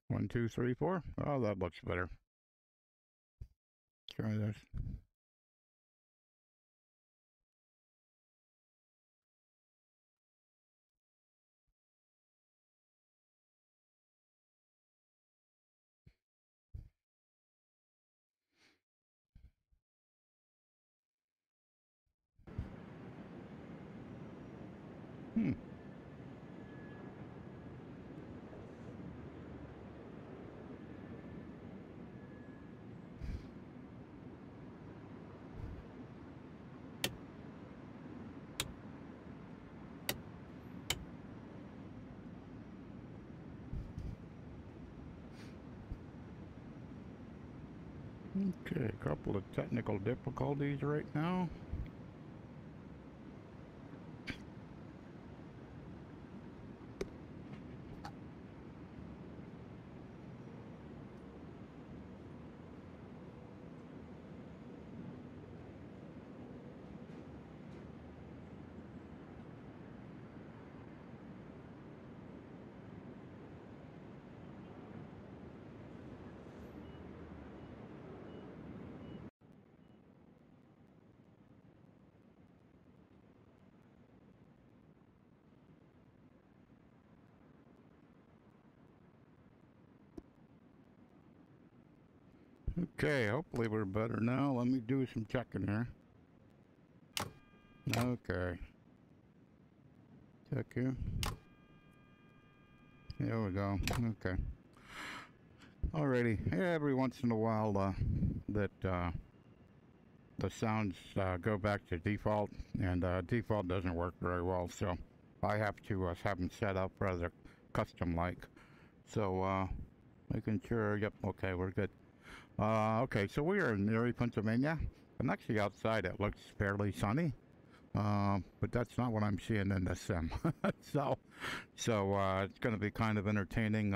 1, 2, 3, 4. Oh, that looks better. Try this. Hmm. Okay, a couple of technical difficulties right now. Okay, hopefully we're better now. Let me do some checking here. Okay. Check here. There we go. Okay. Alrighty. Yeah, every once in a while, the sounds go back to default, and default doesn't work very well, so I have to have them set up rather custom-like. So, making sure, yep, okay, we're good. Okay, so we are in Erie, Pennsylvania, and actually outside it looks fairly sunny, but that's not what I'm seeing in the sim. so it's going to be kind of entertaining.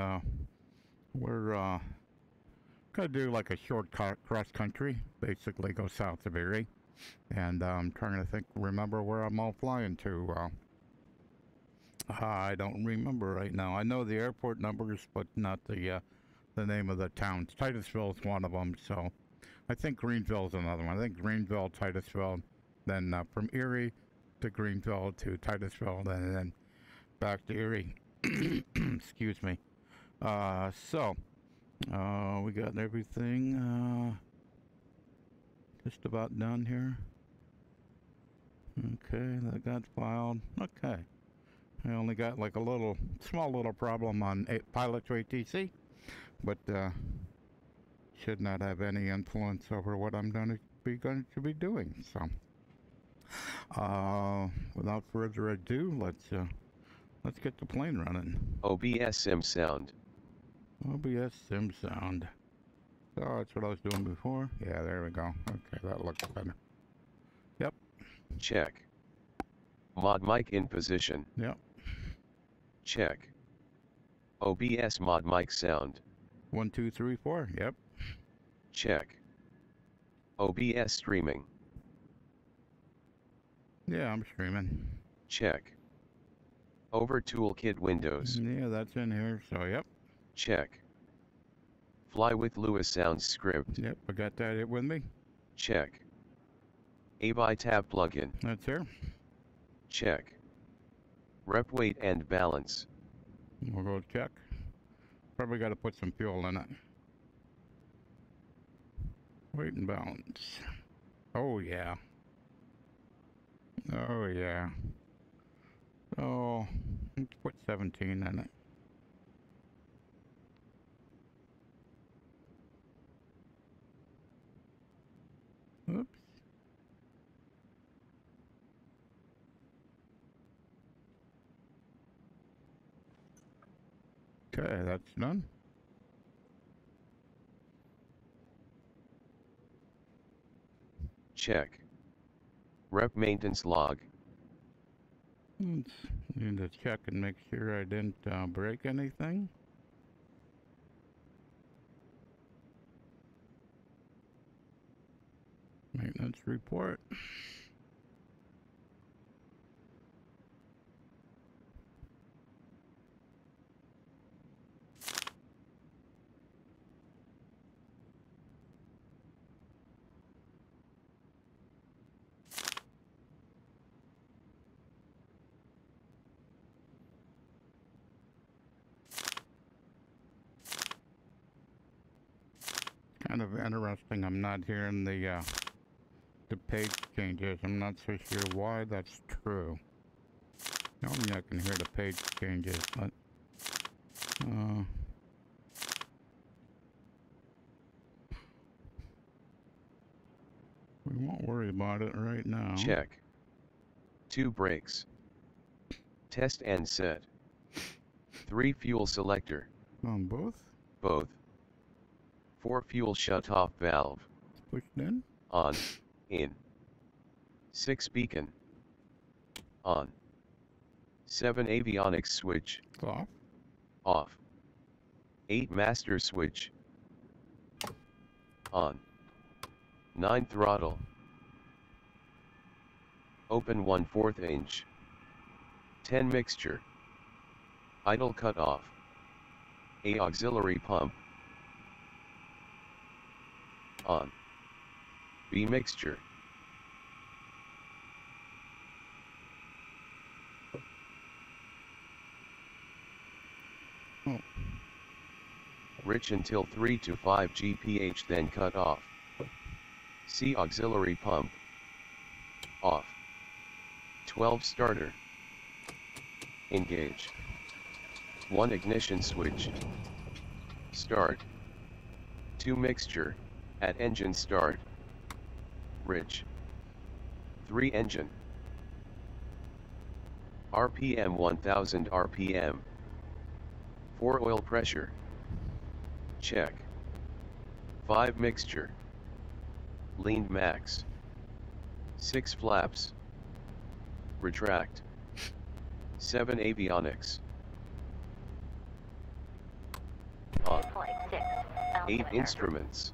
We're gonna do like a short cross country, basically go south of Erie, and I'm trying to remember where I'm all flying to. I don't remember right now. I know the airport numbers, but not the name of the town. Titusville is one of them, so I think Greenville is another one. I think Greenville, Titusville, then from Erie to Greenville to Titusville, and then back to Erie. Excuse me. We got everything just about done here. Okay, that got filed. Okay. I only got like a small little problem on Pilot ATC, but should not have any influence over what I'm going to be doing. So, without further ado, let's get the plane running. OBS sim sound. OBS sim sound. Oh, that's what I was doing before. Yeah, there we go. Okay, that looks better. Yep. Check. Mod mic in position. Yep. Check. OBS mod mic sound. 1, 2, 3, 4. Yep. Check. OBS streaming. Yeah, I'm streaming. Check. Over toolkit windows. Yeah, that's in here, so yep. Check. Fly with Lewis sounds script. Yep, I got that with me. Check. ABI tab plugin. That's here. Check. Rep weight and balance. We'll go check. Probably got to put some fuel in it. Weight and balance. Oh yeah. Oh yeah. Oh, let's put 17 in it. Oops. Okay, that's done. Check. Rep maintenance log. Let's need to check and make sure I didn't break anything. Maintenance report. Kind of interesting. I'm not hearing the page changes. I'm not so sure why that's true. Normally I can hear the page changes, but we won't worry about it right now. Check. 2 brakes. Test and set. 3 fuel selector. On both? Both. 4 fuel shut-off valve. Pushed in? On. In. 6 beacon. On. 7 avionics switch. Off. Off. 8 master switch. On. 9 throttle. Open 1/4 inch. 10 mixture. Idle cut off. A auxiliary pump. On. B mixture. Oh. Rich until 3 to 5 GPH, then cut off. C auxiliary pump. Off. 12 starter. Engage. 1 ignition switch. Start. 2 mixture, at engine start. Rich. 3 engine. RPM 1000 RPM. 4 oil pressure. Check. 5 mixture. Leaned max. 6 flaps. Retract. 7 avionics. On. 8 instruments.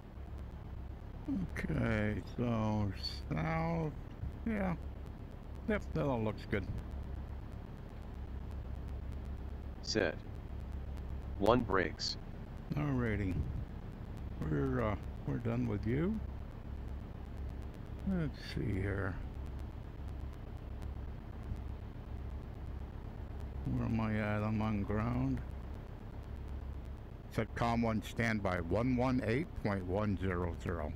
Okay, so south, yeah, yep, that all looks good. Set. 1 brakes. Alrighty, we're done with you. Let's see here. Where am I at? I'm on ground. Set COM1 standby 118.100.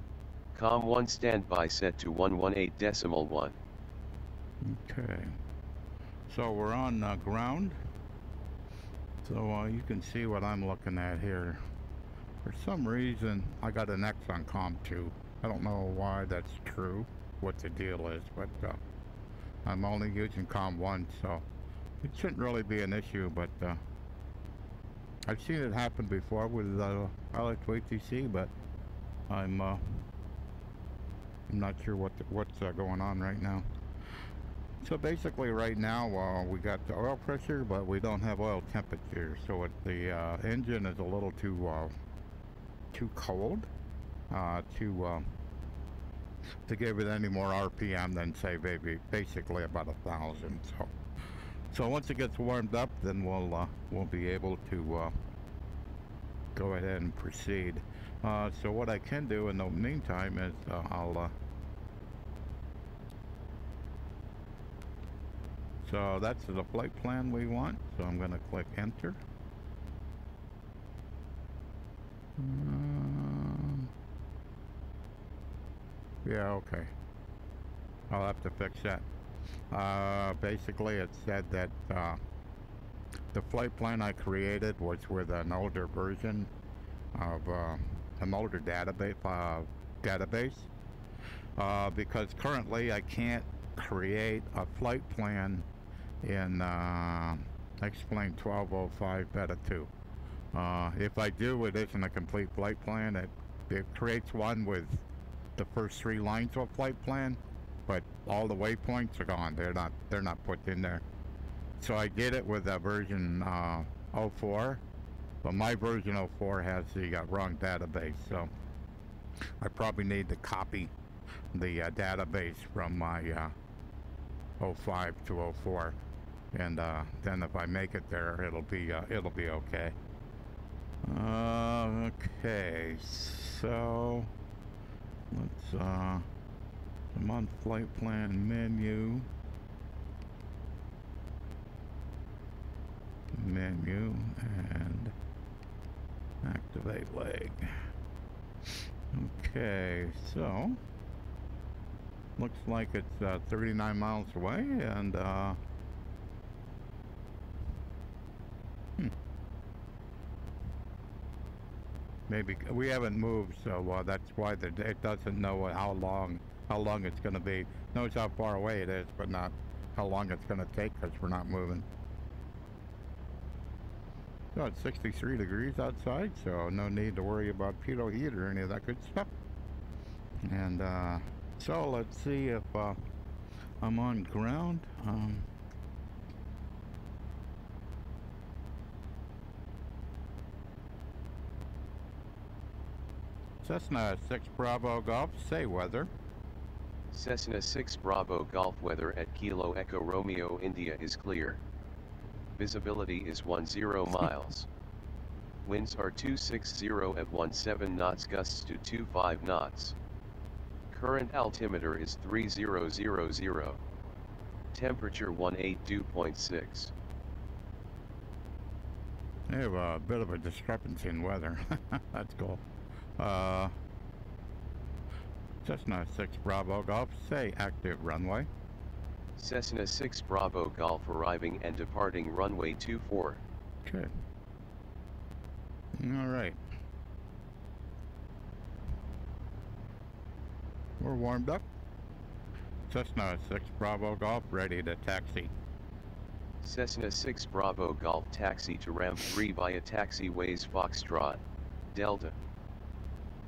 COM1 standby set to 118.1. Okay. So we're on ground. So you can see what I'm looking at here. For some reason, I got an X on COM2. I don't know why that's true, what the deal is, but I'm only using COM1, so it shouldn't really be an issue, but I've seen it happen before with LX2ATC, but I'm not sure what's going on right now. So basically right now we got the oil pressure, but we don't have oil temperature, so the engine is a little too cold to give it any more RPM than say basically about 1,000. So once it gets warmed up, then we'll be able to go ahead and proceed. So what I can do in the meantime is so that's the flight plan we want. So I'm going to click enter. Yeah, okay. I'll have to fix that. Basically it said that the flight plan I created was with an older version of an older database, because currently I can't create a flight plan in Explain 1205 Beta 2. If I do, it isn't a complete flight plan. It creates one with the first 3 lines of a flight plan, but all the waypoints are gone. They're not put in there. So I did it with a version 04, but my version 04 has the wrong database. So I probably need to copy the database from my 05 to 04, and then if I make it there, it'll be okay. Okay, so let's I'm on flight plan menu, and activate leg. Okay, so looks like it's 39 miles away, and maybe we haven't moved, so that's why it doesn't know how long it's going to be. It knows how far away it is, but not how long it's going to take because we're not moving. So it's 63 degrees outside, so no need to worry about pitot heat or any of that good stuff. And so let's see if I'm on ground. Cessna 6 Bravo Golf, say weather. Cessna 6 Bravo Golf weather at Kilo Echo Romeo India is clear. Visibility is 10 miles. Winds are 260 at 17 knots, gusts to 25 knots. Current altimeter is 3000. Temperature 182.6. They have a bit of a discrepancy in weather. That's cool. Cessna 6 Bravo Golf, say active runway. Cessna 6 Bravo Golf arriving and departing runway 24. Okay. All right. We're warmed up. Cessna 6 Bravo Golf ready to taxi. Cessna 6 Bravo Golf taxi to ramp 3 via taxiways Foxtrot, Delta.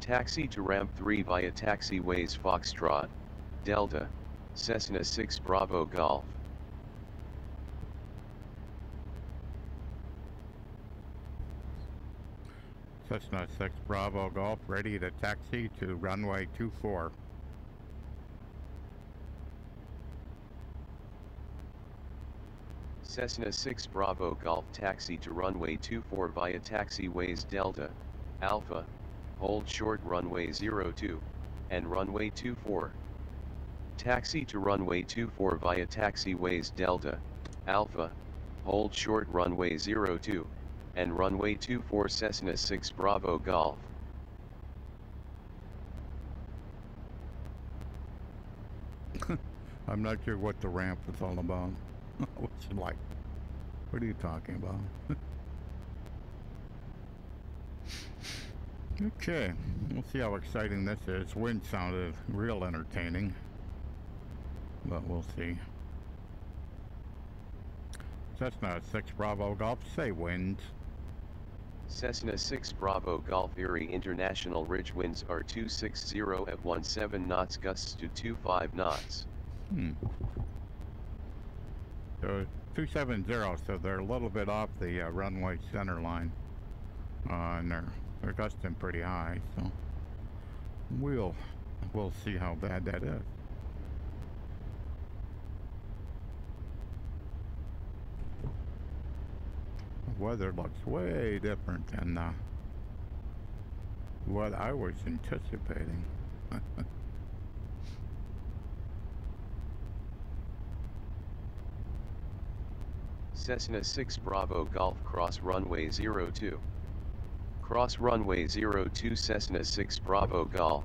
Taxi to ramp 3 via taxiways Foxtrot, Delta, Cessna 6 Bravo Golf. Cessna 6 Bravo Golf ready to taxi to runway 24. Cessna 6 Bravo Golf taxi to runway 24 via taxiways Delta, Alpha, hold short runway 02, and runway 24. Taxi to runway 24 via taxiways Delta, Alpha, hold short runway 02, and runway 24 Cessna 6 Bravo Golf. I'm not sure what the ramp is all about. What's it like? What are you talking about? Okay, we'll see how exciting this is. Wind sounded real entertaining, but we'll see. Cessna 6 Bravo Golf, say wind. Cessna 6 Bravo Golf Erie International ridge winds are 260 at 17 knots, gusts to 25 knots. So 270, so they're a little bit off the runway center line, and they're gusting pretty high, so we'll see how bad that is. The weather looks way different than what I was anticipating. Cessna 6 Bravo Golf cross runway 02. Cross runway 02 Cessna 6 Bravo Golf.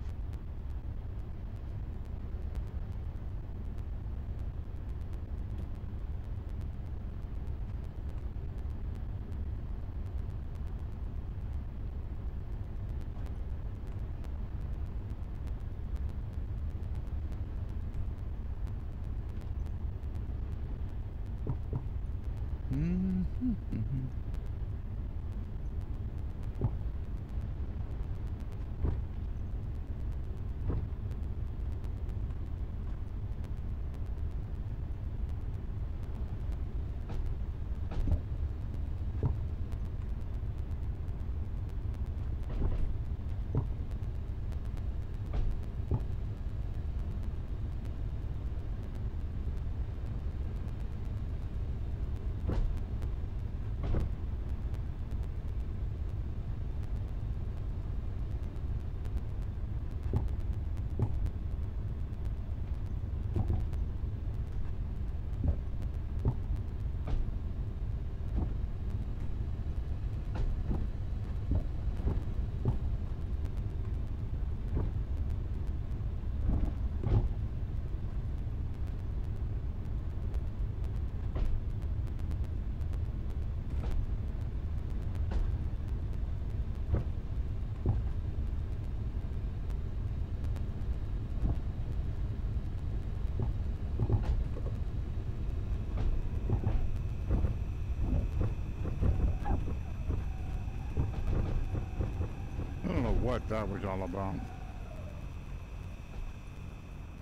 what that was all about.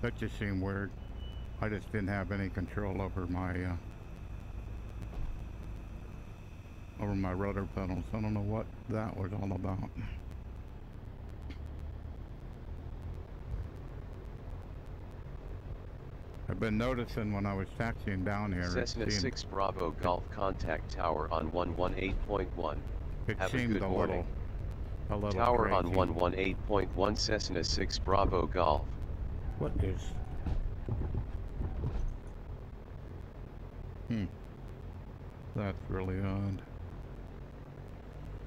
That just seemed weird. I just didn't have any control over my rudder pedals. I don't know what that was all about. I've been noticing when I was taxiing down here. Cessna 6 Bravo Golf contact tower on 118.1. It Have seemed a good morning. A little Tower crazy. on 118.1 Cessna 6 Bravo Golf. What is? That's really odd.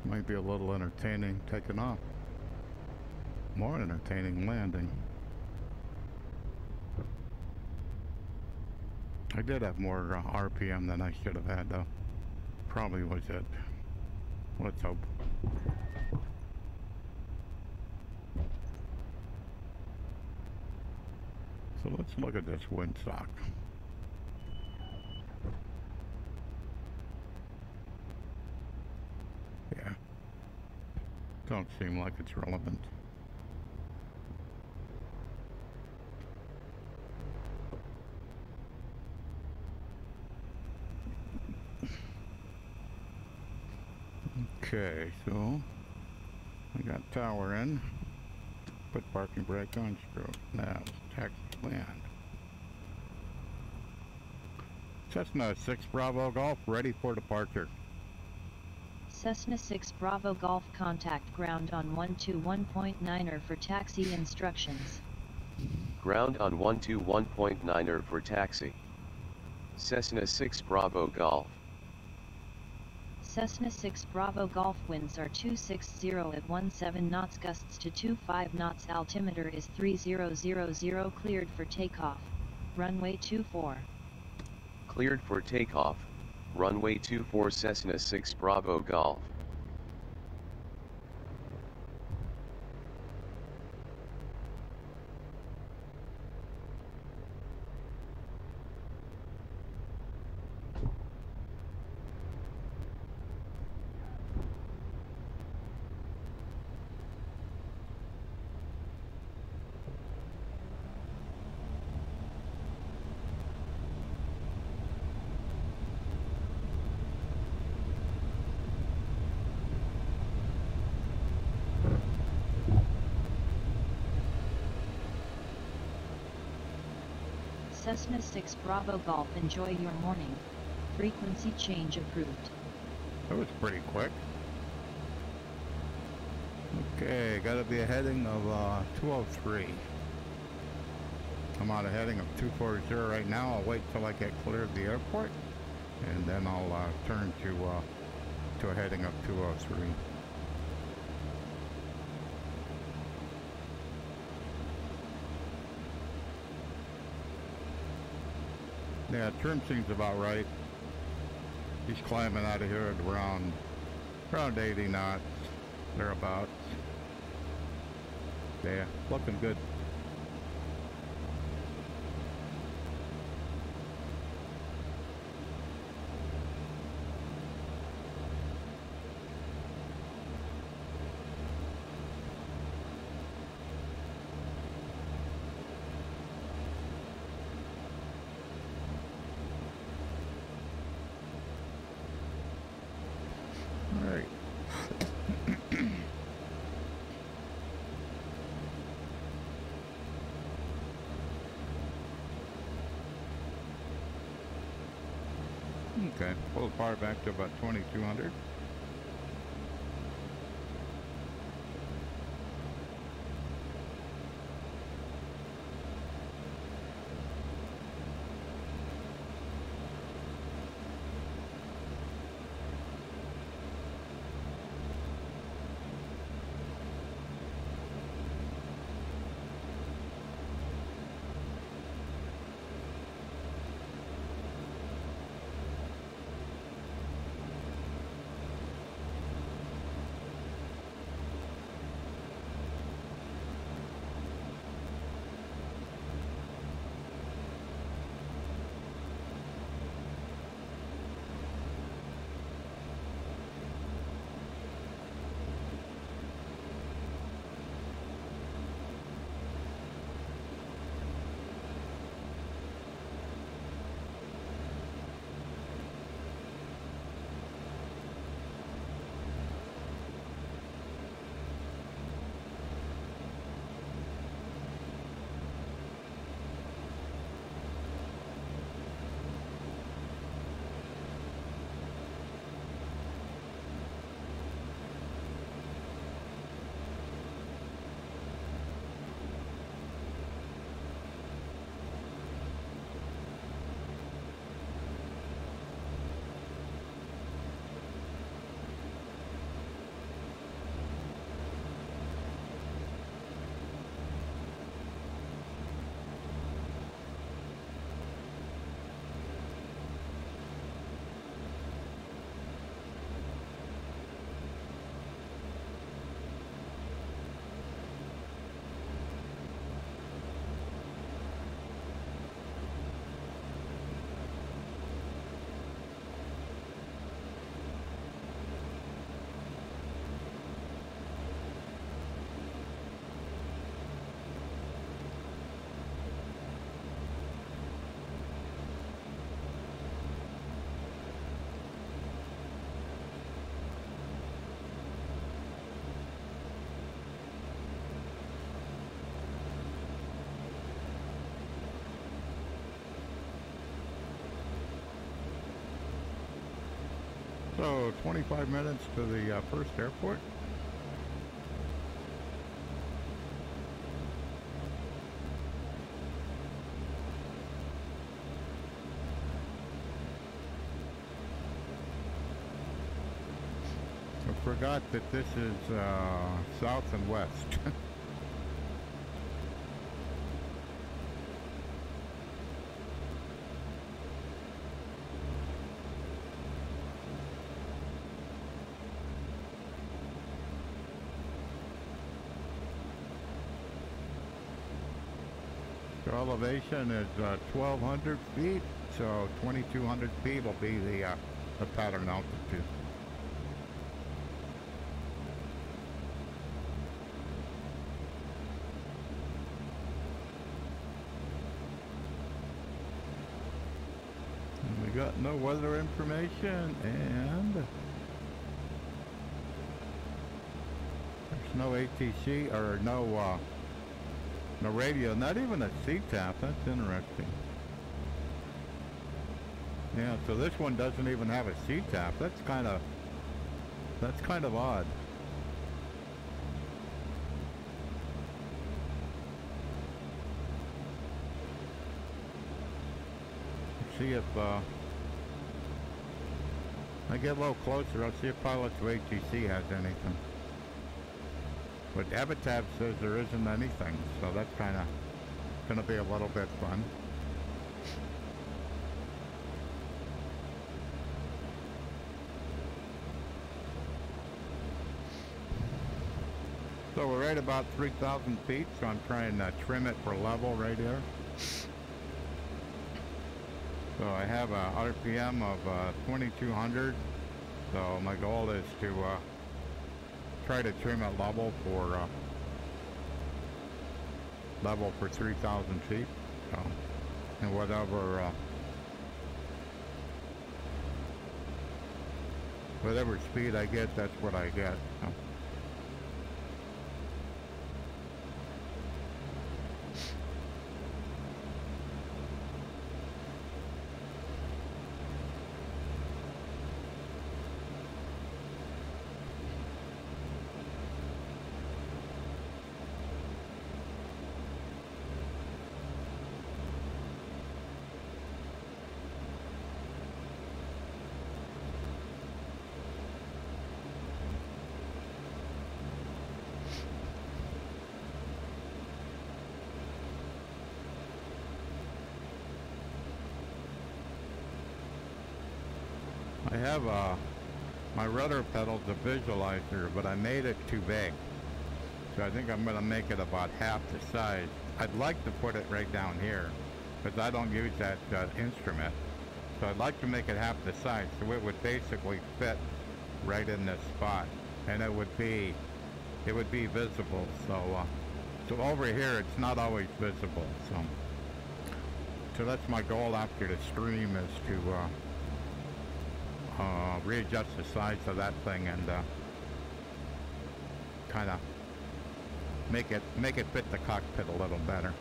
Might be a little entertaining taking off. More entertaining landing. I did have more RPM than I should have had though. Probably was it. Let's hope. So let's look at this windsock. Yeah. Don't seem like it's relevant. Okay, so I got tower in. Put parking brake on, screw. Now taxi land. Cessna 6 Bravo Golf ready for departure. Cessna 6 Bravo Golf contact ground on 121.9er for taxi instructions. Ground on 121.9er for taxi. Cessna 6 Bravo Golf. Cessna 6 Bravo Golf winds are 260 at 17 knots, gusts to 25 knots, altimeter is 3000, cleared for takeoff, runway 24. Cleared for takeoff, runway 24 Cessna 6 Bravo Golf. Cessna 6 Bravo Golf, enjoy your morning. Frequency change approved. That was pretty quick. Okay, gotta be a heading of 203. I'm out a heading of 240 right now. I'll wait till I get clear of the airport, and then I'll turn to a heading of 203. Yeah, trim seems about right. He's climbing out of here at around 80 knots, thereabouts. Yeah, looking good. Alright. Okay, pull the power back to about 2200. So 25 minutes to the first airport. I forgot that this is south and west. So elevation is 1,200 feet, so 2,200 feet will be the pattern altitude. And we got no weather information, and there's no ATC or no radio, not even a CTAP. That's interesting. Yeah, so this one doesn't even have a CTAP. That's kind of odd. Let's see if I get a little closer. I'll see if Pilots of ATC has anything. But Habitat says there isn't anything, so that's kind of going to be a little bit fun. So we're right about 3,000 feet, so I'm trying to trim it for level right here. So I have a RPM of 2,200, so my goal is to try to trim it level for 3,000 feet. So, and whatever speed I get, that's what I get. So. I have my rudder pedal's a visualizer, but I made it too big. So I think I'm going to make it about half the size. I'd like to put it right down here, because I don't use that instrument. So I'd like to make it half the size, so it would basically fit right in this spot, and it would be visible. So so over here it's not always visible. So that's my goal after the stream, is to readjust the size of that thing and kind of make it fit the cockpit a little better.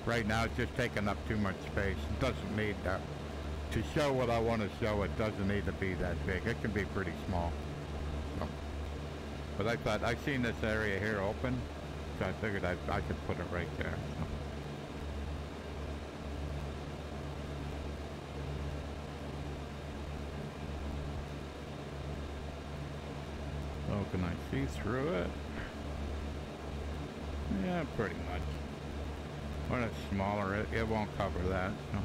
Right now it's just taking up too much space. It doesn't need to show what I want to show. It doesn't need to be that big. It can be pretty small. So. But I thought, I've seen this area here open, so I figured I could put it right there. So can I see through it? Yeah, pretty much. When it's smaller, it won't cover that, so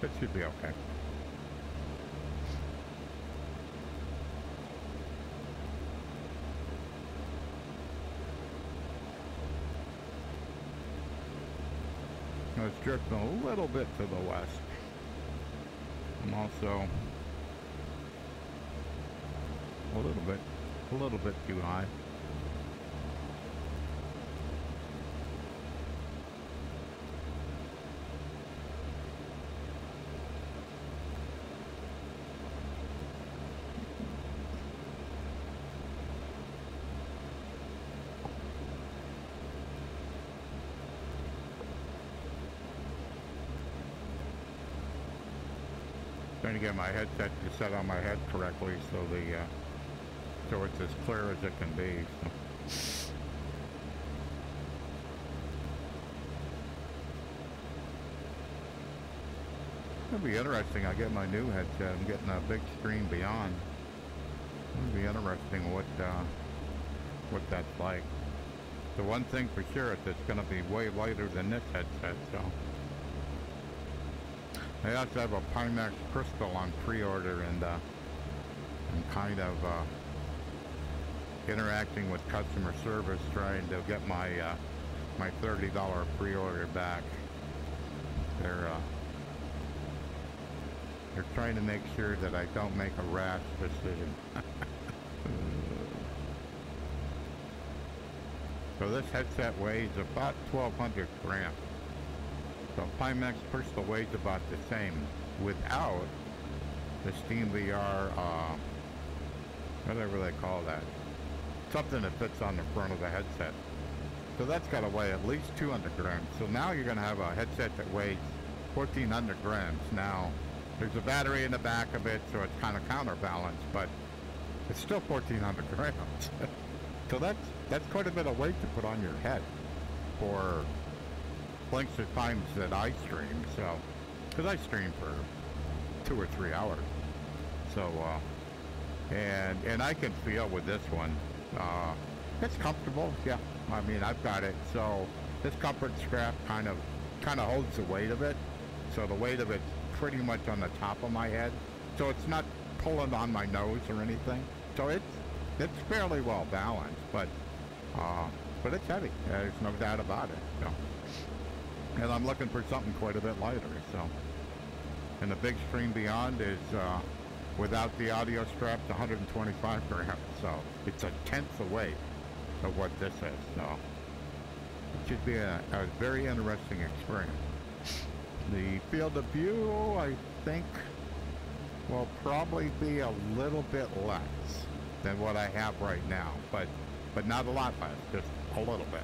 it should be okay. It's drifting a little bit to the west. I'm also a little bit too high. Trying to get my headset to set on my head correctly so so it's as clear as it can be. So. It'll be interesting. I get my new headset. I'm getting a big screen beyond. It'll be interesting what that's like. The one thing for sure is it's going to be way lighter than this headset. So I also have a Pimax Crystal on pre-order, and I'm kind of interacting with customer service, trying to get my my $30 pre-order back. They're trying to make sure that I don't make a rash decision. So this headset weighs about 1,200 grams. So Pimax Crystal weighs about the same without the Steam VR, whatever they call that. Something that fits on the front of the headset. So that's got to weigh at least 200 grams. So now you're going to have a headset that weighs 1,400 grams. Now, there's a battery in the back of it, so it's kind of counterbalanced, but it's still 1,400 grams. So that's quite a bit of weight to put on your head for lengths of times that I stream. So, because I stream for 2 or 3 hours. So, and I can feel with this one, it's comfortable. Yeah, I mean, I've got it. So this comfort strap kind of holds the weight of it. So the weight of it's pretty much on the top of my head. So it's not pulling on my nose or anything. So it's fairly well balanced, but it's heavy. There's no doubt about it. So, and I'm looking for something quite a bit lighter. So, and the big screen beyond is without the audio straps, 125 grams. So it's a tenth the weight of what this is. So it should be a very interesting experience. The field of view, I think, will probably be a little bit less than what I have right now, but not a lot less, just a little bit.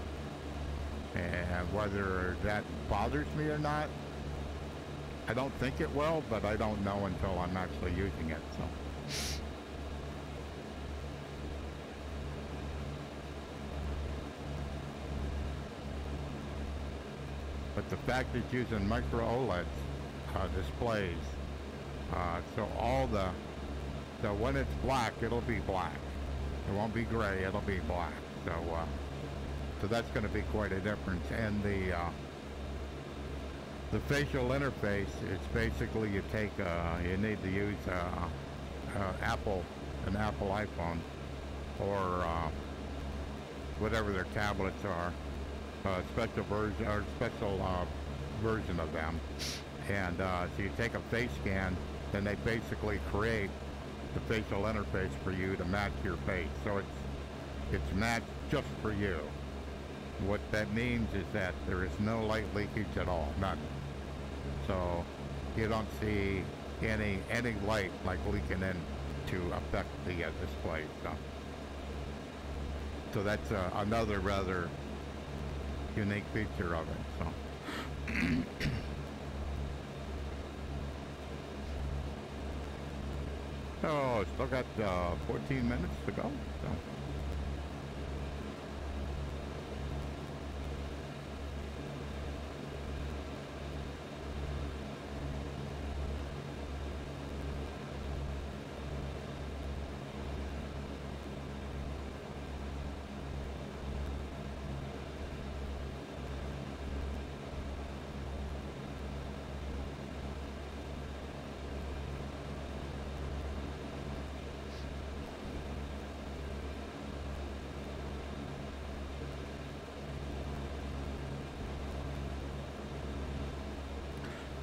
And whether that bothers me or not, I don't think it will, but I don't know until I'm actually using it. So. But the fact it's using micro OLED displays, so all so when it's black, it'll be black. It won't be gray, it'll be black. So that's going to be quite a difference. And the facial interface is basically you need to use an Apple iPhone or whatever their tablets are, special version of them. And so you take a face scan, then they basically create the facial interface for you to match your face. So it's matched just for you. What that means is that there is no light leakage at all, none. So you don't see any light like leaking in to affect the display. So that's another rather unique feature of it. So. Oh, still got 14 minutes to go. So.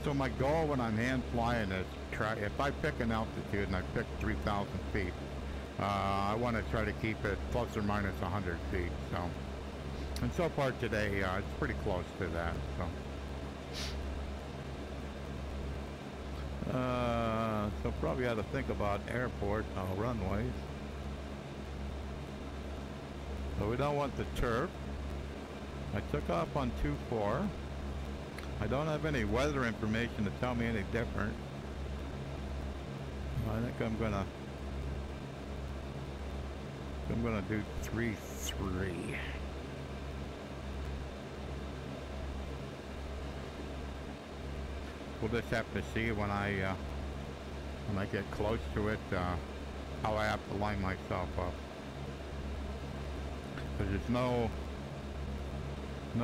So my goal when I'm hand flying is if I pick an altitude and I pick 3,000 feet, I want to try to keep it plus or minus 100 feet. So, and so far today, it's pretty close to that. So probably ought to think about airport runways. So we don't want the turf. I took off on 2-4. I don't have any weather information to tell me any different. I think I'm gonna do 3-3. We'll just have to see when I get close to it, how I have to line myself up. Because there's no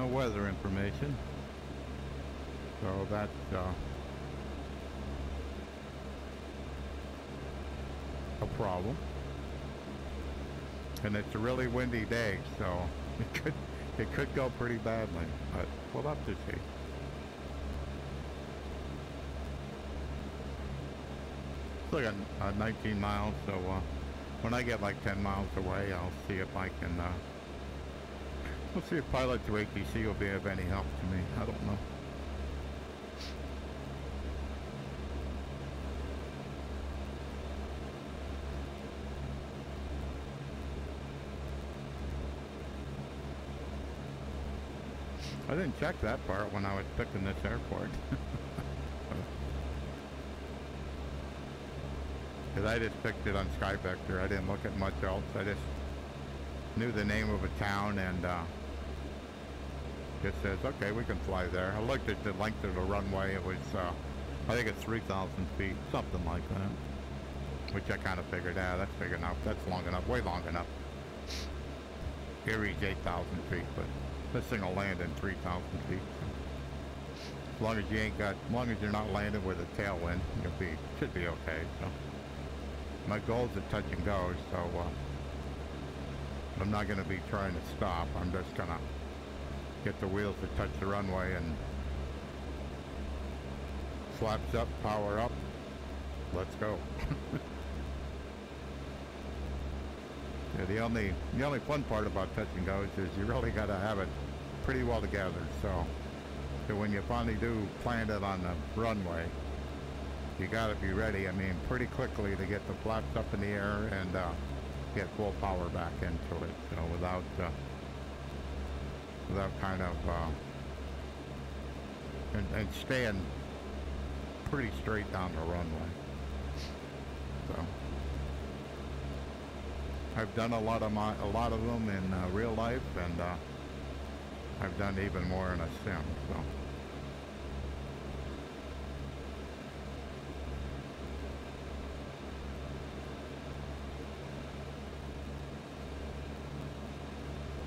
weather information, so that's a problem. And it's a really windy day, so it could go pretty badly, but we'll have to see. It's like a 19 miles, so when I get like 10 miles away, I'll see if I can, we'll see if pilot to ATC will be of any help to me. I don't know. I didn't check that part when I was picking this airport. Because I just picked it on SkyVector. I didn't look at much else. I just knew the name of a town and it says, okay, we can fly there. I looked at the length of the runway. It was, I think it's 3,000 feet, something like that. Which I kind of figured, that's big enough. That's long enough, way long enough. KERI's 8,000 feet, but this thing will land in 3,000 feet. As long as you ain't got, as long as you're not landing with a tailwind, should be okay. So my goal is to touch and go, so I'm not going to be trying to stop. I'm just going to get the wheels to touch the runway and flaps up, power up, let's go. Yeah, the only fun part about touch and goes is you really got to have it pretty well together. So when you finally do plant it on the runway, you got to be ready. I mean, pretty quickly to get the flaps up in the air and get full power back into it. So without kind of and staying pretty straight down the runway. So I've done a lot of them in real life, and I've done even more in a sim. So.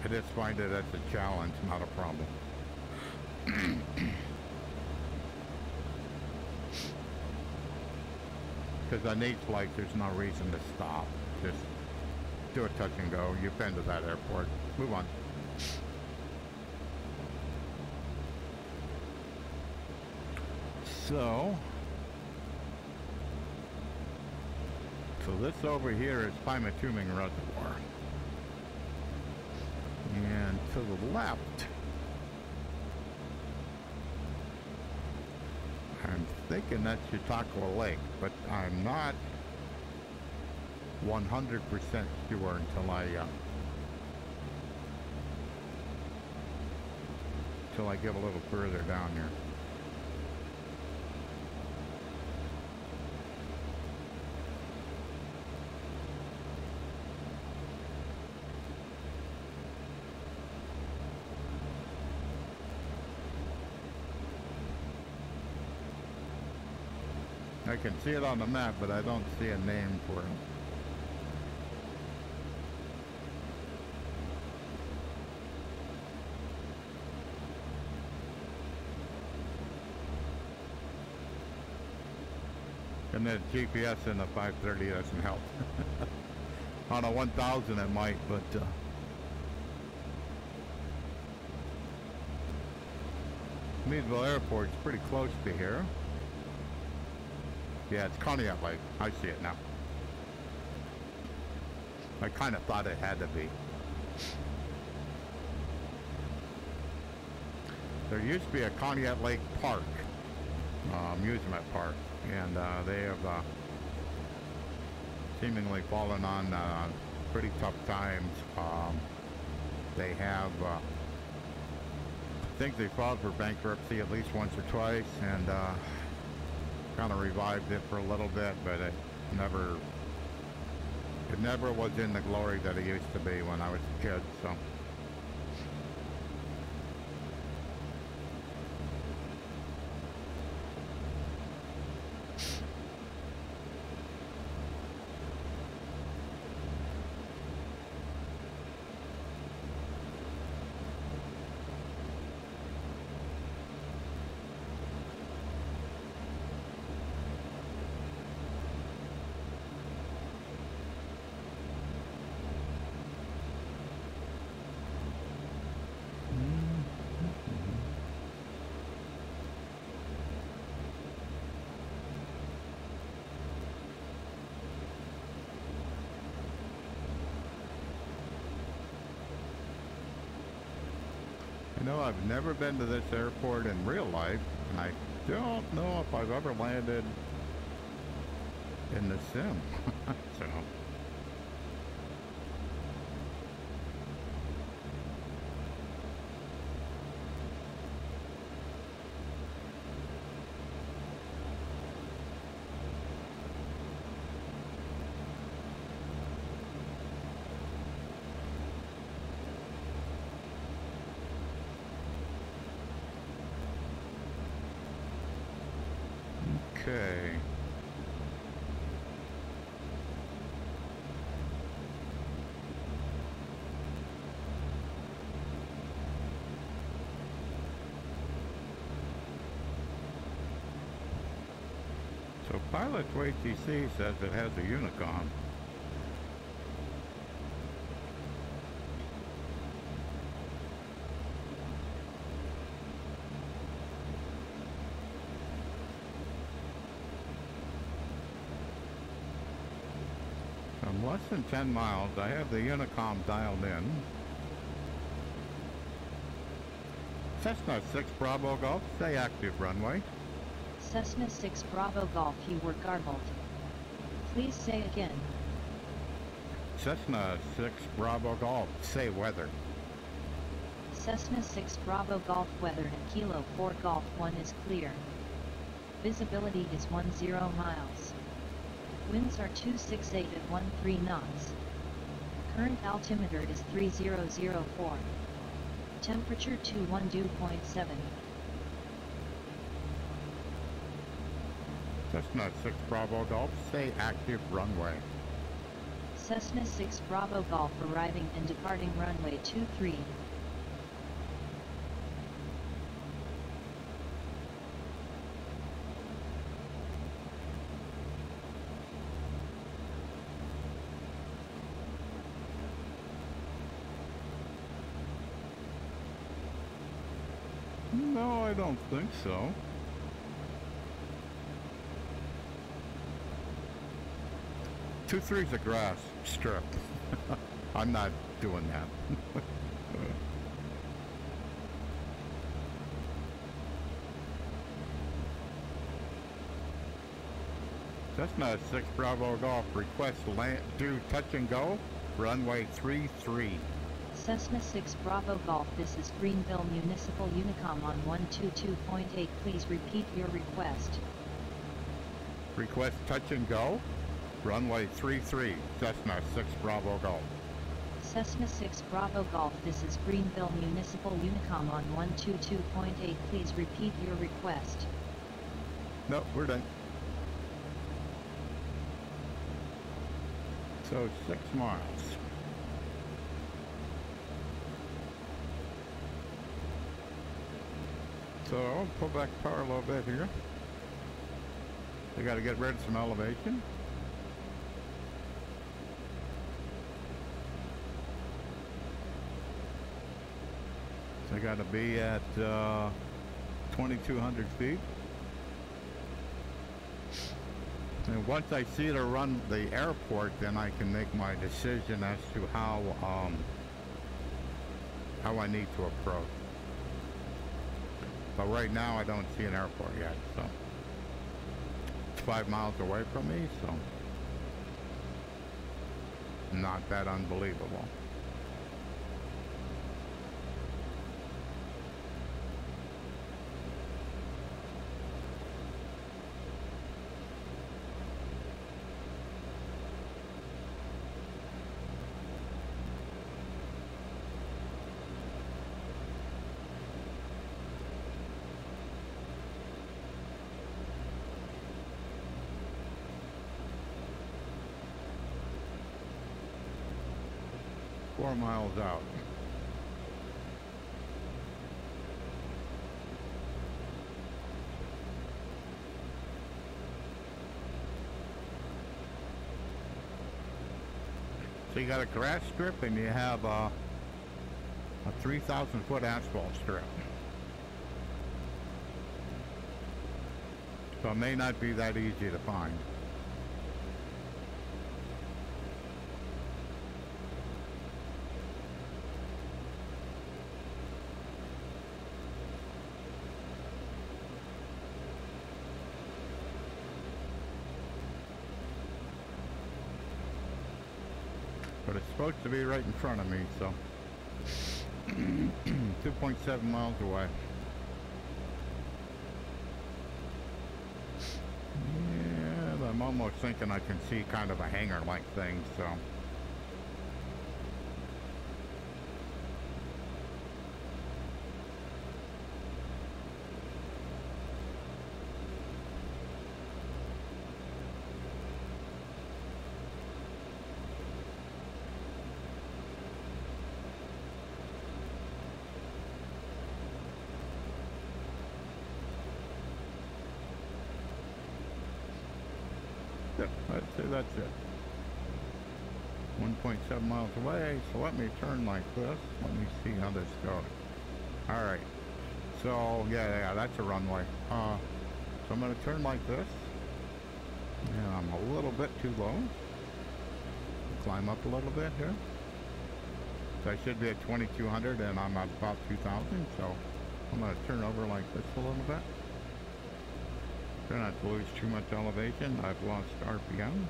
I just find it as a challenge, not a problem. Because on these flights, there's no reason to stop. Just do a touch and go. You've been to that airport. Move on. So this over here is Pymatuming Reservoir. And to the left, I'm thinking that's Chautauqua Lake, but I'm not 100% sure until I get a little further down here. I can see it on the map, but I don't see a name for it. And the GPS in the 530 doesn't help. On a 1000 it might, but Meadville Airport's pretty close to here. Yeah, it's Conneaut Lake. I see it now. I kind of thought it had to be. There used to be a Conneaut Lake Park, amusement park, and they have seemingly fallen on pretty tough times. They have, I think they filed for bankruptcy at least once or twice, and kind of revived it for a little bit, but it never was in the glory that it used to be when I was a kid, so. You know, I've never been to this airport in real life, and I don't know if I've ever landed in the sim. So. Okay. So Pilot's ATC says it has a Unicom. I'm less than 10 miles. I have the Unicom dialed in. Cessna 6 Bravo Golf, stay active runway. Cessna 6 Bravo Golf, you were garbled. Please say again. Cessna 6 Bravo Golf, say weather. Cessna 6 Bravo Golf, weather at Kilo 4 Golf 1 is clear. Visibility is 10 miles. Winds are 268 at 13 knots. Current altimeter is 3004. Temperature 212.7. Cessna 6 Bravo Golf, stay active runway. Cessna 6 Bravo Golf arriving and departing runway 23. No, I don't think so. Two three's a grass strip. I'm not doing that. Cessna 6 Bravo Golf, request land, do touch and go, runway 33. Cessna 6 Bravo Golf, this is Greenville Municipal Unicom on 122.8, please repeat your request. Request touch and go, runway 33, Cessna 6 Bravo Golf. Cessna 6 Bravo Golf, this is Greenville Municipal Unicom on 122.8, please repeat your request. No, we're done. So 6 miles. So I'll pull back power a little bit here. I got to get rid of some elevation. So I got to be at 2,200 feet. And once I see the airport, then I can make my decision as to how I need to approach. But right now I don't see an airport yet, so it's 5 miles away from me, so not that unbelievable. 4 miles out. So you got a grass strip and you have a 3,000 foot asphalt strip. So it may not be that easy to find. But it's supposed to be right in front of me, so 2.7 miles away. Yeah, but I'm almost thinking I can see kind of a hangar-like thing, so. That's it. 1.7 miles away, so let me turn like this. Let me see how this goes. Alright. So, yeah, that's a runway. So I'm going to turn like this. And I'm a little bit too low. Climb up a little bit here. So I should be at 2,200 and I'm at about 2,000. So I'm going to turn over like this a little bit. Try not to lose too much elevation. I've lost RPM.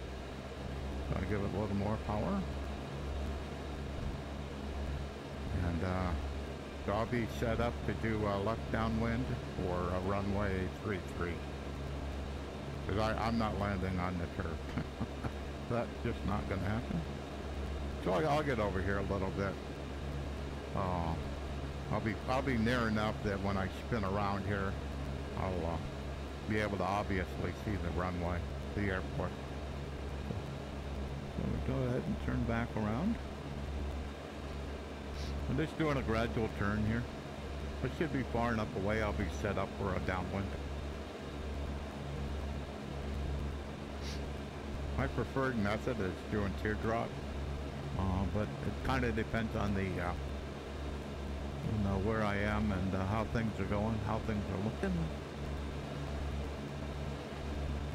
So I give it a little more power. And so I'll be set up to do left downwind for a runway 33. Because I'm not landing on the turf. That's just not going to happen. So I'll get over here a little bit. I'll be near enough that when I spin around here, I'll be able to obviously see the runway, the airport. So we go ahead and turn back around. I'm just doing a gradual turn here. It should be far enough away I'll be set up for a downwind. My preferred method is doing teardrop, but it kind of depends on the where I am and how things are going, how things are looking.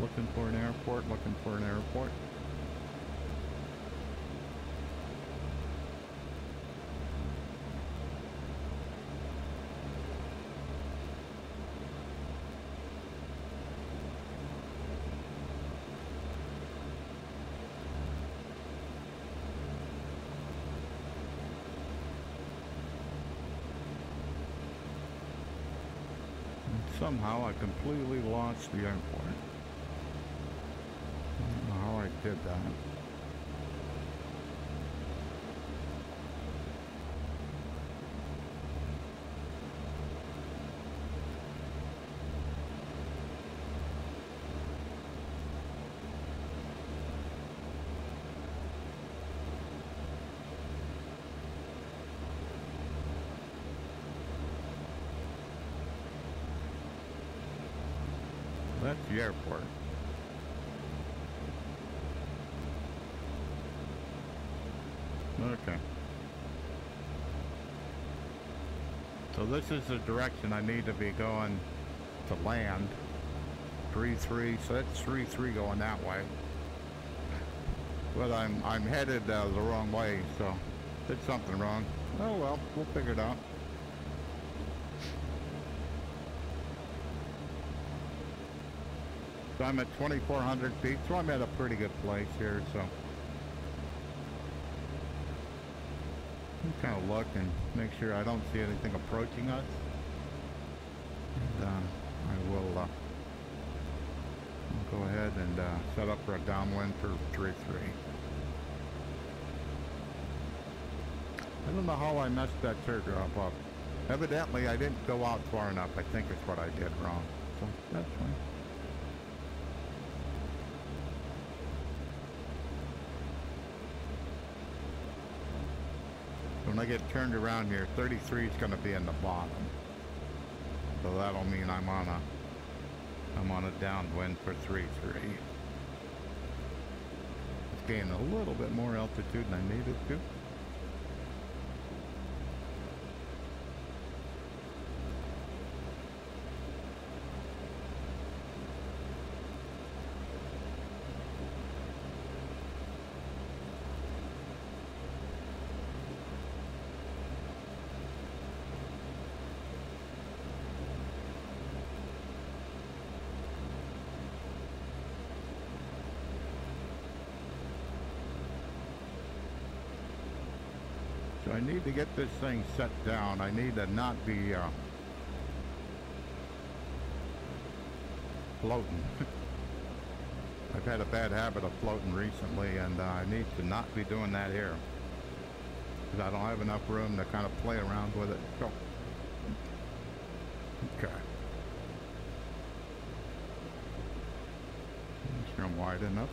Looking for an airport, looking for an airport. And somehow I completely lost the airport. I don't know how I did that. That's the airport. Okay. So this is the direction I need to be going to land. 3-3, so that's 3-3 going that way. But I'm headed the wrong way, so did something wrong. Oh well, we'll figure it out. So I'm at 2,400 feet, so I'm at a pretty good place here, so. Kind of look and make sure I don't see anything approaching us. And I will I'll go ahead and set up for a downwind for 3-3. I don't know how I messed that teardrop up. Evidently I didn't go out far enough. I think it's what I did wrong. So that's fine. I get turned around here, 33 is going to be in the bottom. So that'll mean I'm on a downwind for 3-3. It's gaining a little bit more altitude than I needed to. So I need to get this thing set down. I need to not be floating. I've had a bad habit of floating recently, and I need to not be doing that here, because I don't have enough room to kind of play around with it. So, okay. Make sure I'm wide enough.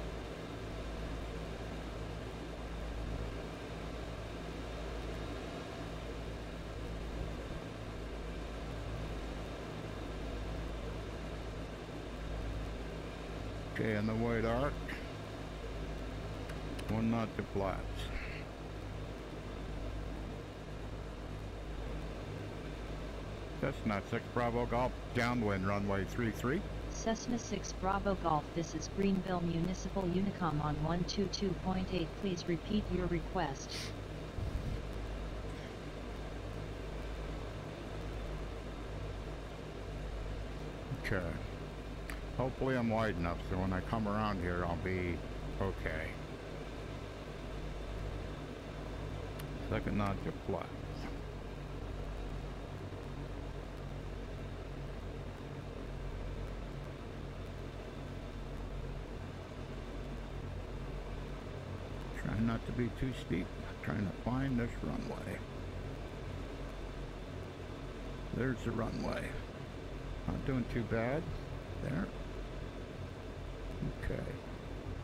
Okay, and the wide arc, 1 knot to flats. Cessna 6 Bravo Golf, downwind runway 33. Cessna 6 Bravo Golf, this is Greenville Municipal Unicom on 122.8. Please repeat your request. Okay. Hopefully I'm wide enough so when I come around here I'll be okay. Second knot to flats. Trying not to be too steep. Trying to find this runway. There's the runway. Not doing too bad. There. Okay.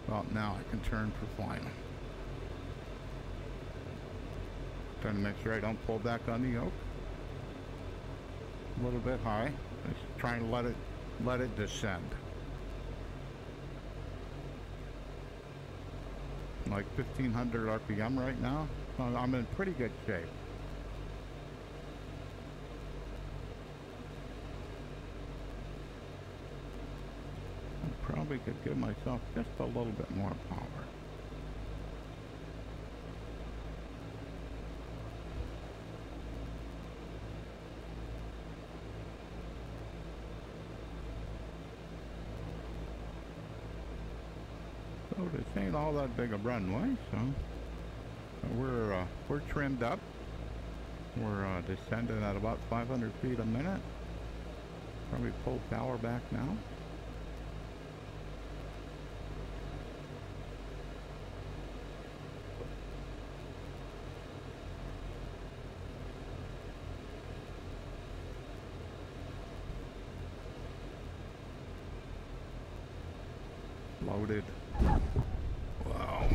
Well, now I can turn for final. Trying to make sure I don't pull back on the yoke. A little bit high. Just trying to let it descend. Like 1500 RPM right now. I'm in pretty good shape. Probably could give myself just a little bit more power. So this ain't all that big a runway, so we're trimmed up. We're descending at about 500 feet a minute. Probably pull power back now. Loaded. Wow.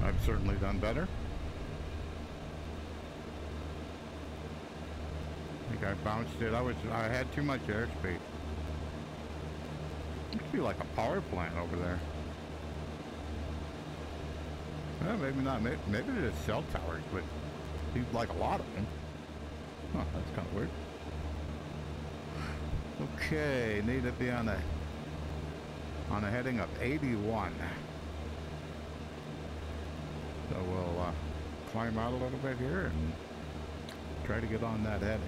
I've certainly done better. I think I bounced it. I had too much airspeed. It could be like a power plant over there. Well, maybe not. Maybe they're just cell towers, but seems like a lot of them. Huh, that's kind of weird. Okay, need to be on a heading of 81. So we'll climb out a little bit here and try to get on that heading.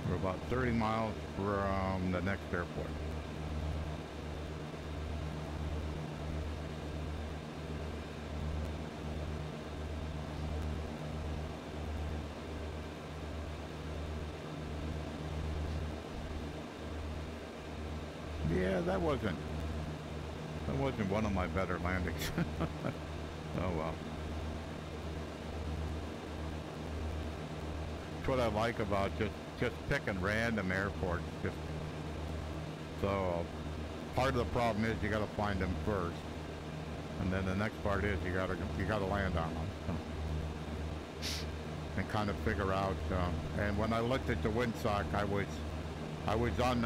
We're about 30 miles from the next airport. Yeah, that wasn't one of my better landings. Oh well. that's what I like about just picking random airports. So part of the problem is you got to find them first, and then the next part is you got to land on them. So, and kind of figure out. And when I looked at the windsock, I was on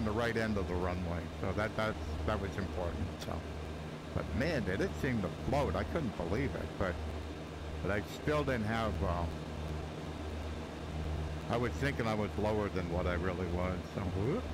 the right end of the runway, so that was important. So, but man, did it seem to float? I couldn't believe it, but I still didn't have. I was thinking I was lower than what I really was. So, whoops.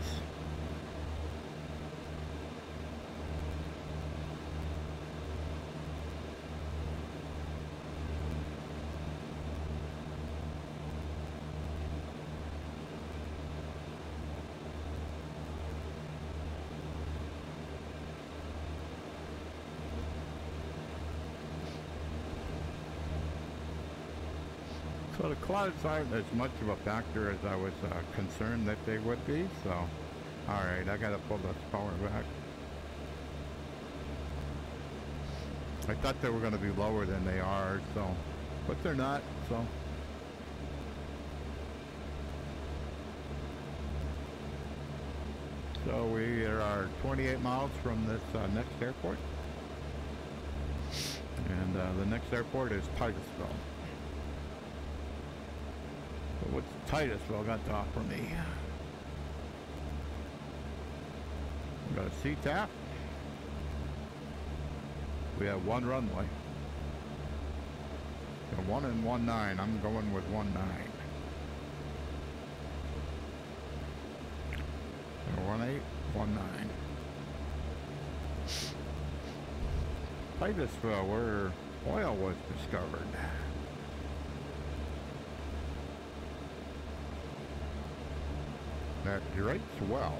So the clouds aren't as much of a factor as I was concerned that they would be, so alright, I gotta pull this power back. I thought they were going to be lower than they are, so, but they're not, so. So we are 28 miles from this next airport, and the next airport is Titusville. So what's Titusville got to offer me? We got a CTAP. We have one runway. 1 and 1.9. I'm going with 1.9. 1.8, 1.9. Titusville, where oil was discovered. That Drake's well.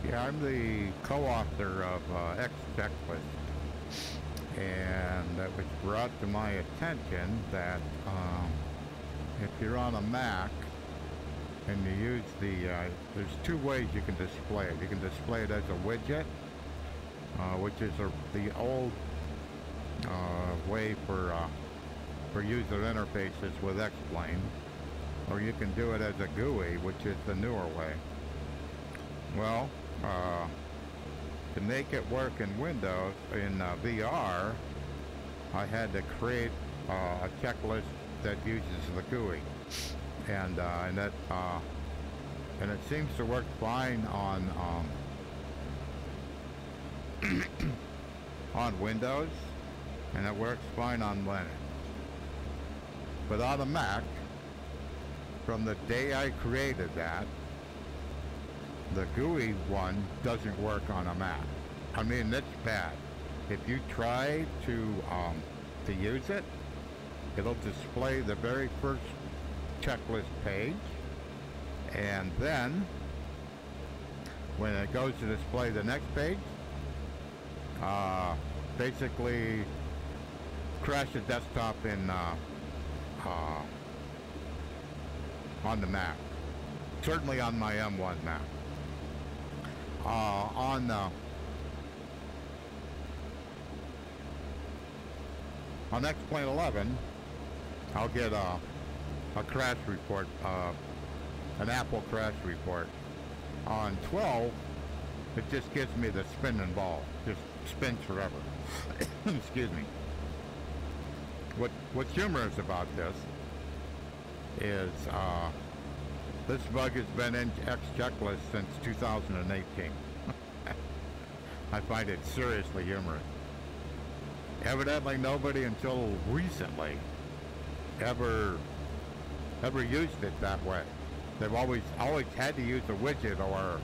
Yeah, I'm the co-author of X Checklist, and it was brought to my attention that if you're on a Mac and you use the, there's two ways you can display it. You can display it as a widget, which is the old way for user interfaces with X-Plane, or you can do it as a GUI, which is the newer way. Well, to make it work in Windows, in VR, I had to create a checklist that uses the GUI, and it seems to work fine on on Windows, and it works fine on Linux. But on a Mac, from the day I created that, the GUI one doesn't work on a Mac. I mean, it's bad. If you try to use it, it'll display the very first checklist page, and then when it goes to display the next page, basically crash the desktop in on the Mac. Certainly on my M1 Mac. On X-Plane 11, I'll get a crash report, an Apple crash report. On 12, it just gives me the spinning ball, just spins forever. Excuse me. What's humorous about this is this bug has been in X checklist since 2018. I find it seriously humorous. Evidently nobody until recently ever used it that way. They've always had to use a widget, or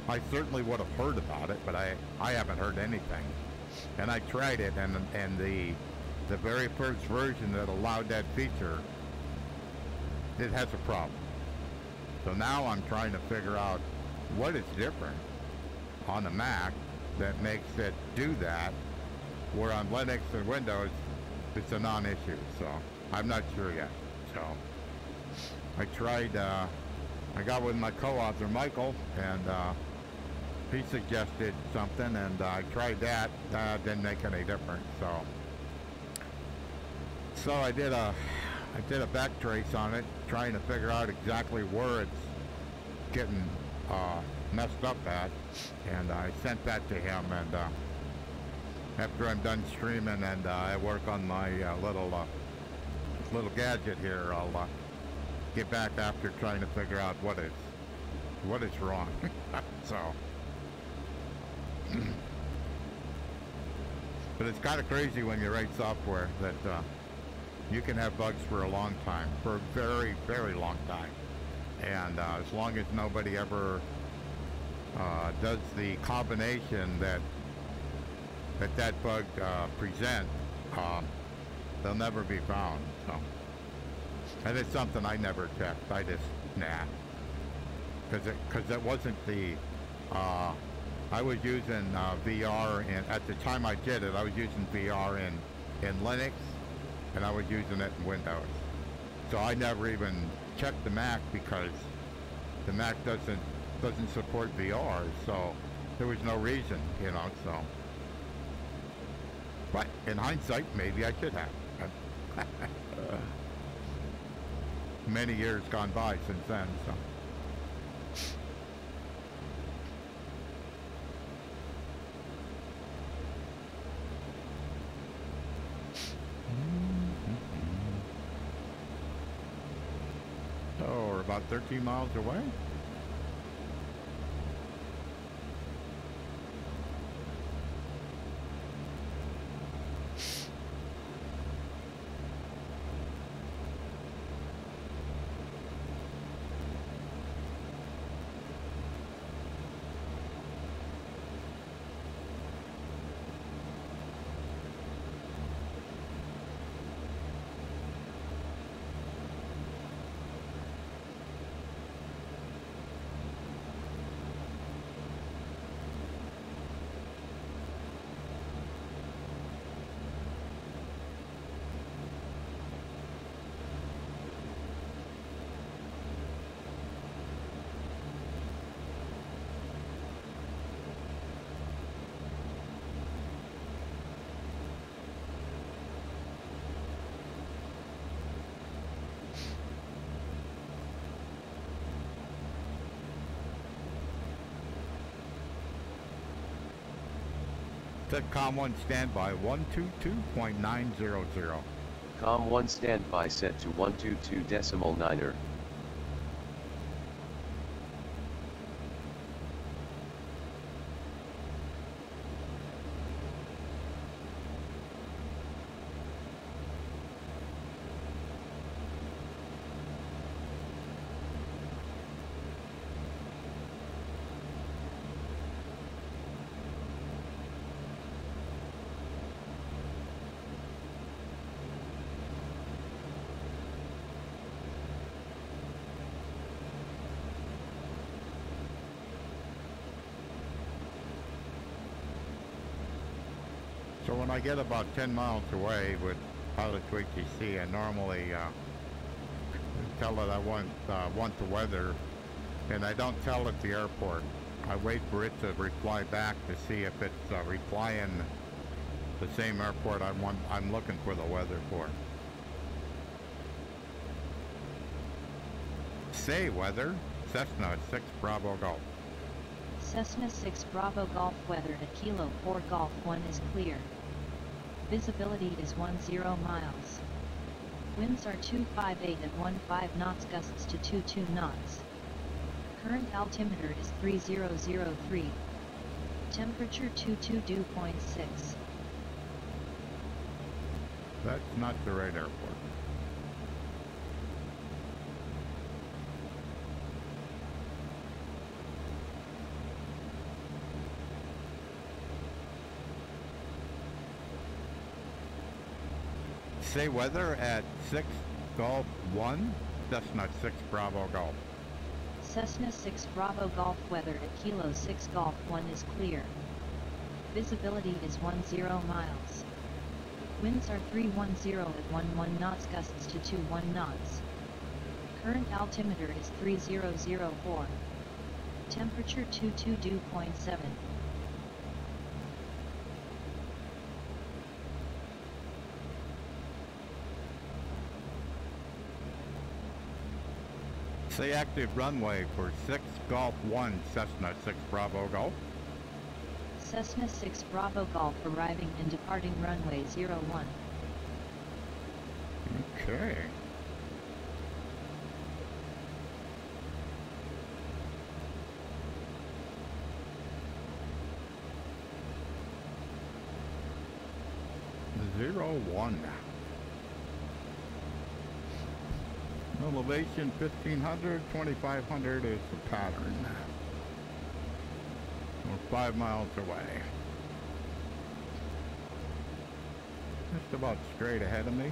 I certainly would have heard about it, but I haven't heard anything. And I tried it, and the very first version that allowed that feature, it has a problem. So now I'm trying to figure out what is different on the Mac that makes it do that, where on Linux and Windows it's a non-issue. So I'm not sure yet. So I tried, I got with my co-author Michael, and he suggested something, and I tried that. Didn't make any difference. So I did a back trace on it, trying to figure out exactly where it's getting messed up at, and I sent that to him. And after I'm done streaming and I work on my little gadget here, I'll get back after trying to figure out what is wrong. So, but it's kind of crazy when you write software that you can have bugs for a long time, for a very, very long time. And as long as nobody ever does the combination that bug present, they'll never be found. So, and it's something I never checked. I just, nah. Because it wasn't the, I was using VR, and at the time I did it, I was using VR in Linux, and I was using it in Windows. So I never even checked the Mac, because the Mac doesn't support VR, so there was no reason, you know. So, but in hindsight, maybe I should have. Many years gone by since then, so. So we're about 13 miles away. Set COM1 standby 122.900. COM1 standby set to 122.9er. So when I get about 10 miles away with Pilot to HTC, I normally tell it I want the weather, and I don't tell it the airport. I wait for it to reply back to see if it's replying the same airport I'm looking for the weather for. Say weather, Cessna 6 Bravo Golf. Cessna 6 Bravo Golf weather at Kilo 4 Golf 1 is clear. Visibility is 10 miles. Winds are 258 at 15 knots, gusts to 22 knots. Current altimeter is 3003. Temperature 22.6. That's not the right airport. Say weather at 6 Golf 1, Cessna 6 Bravo Golf. Cessna 6 Bravo Golf weather at Kilo 6 Golf 1 is clear. Visibility is 10 miles. Winds are 310 at 11 knots, gusts to 21 knots. Current altimeter is 3004. Temperature 22.7. Say active runway for 6 Golf 1, Cessna 6 Bravo Golf. Cessna 6 Bravo Golf arriving and departing runway 01. Okay. Zero 1. Elevation 1500, 2500 is the pattern. We're 5 miles away. Just about straight ahead of me.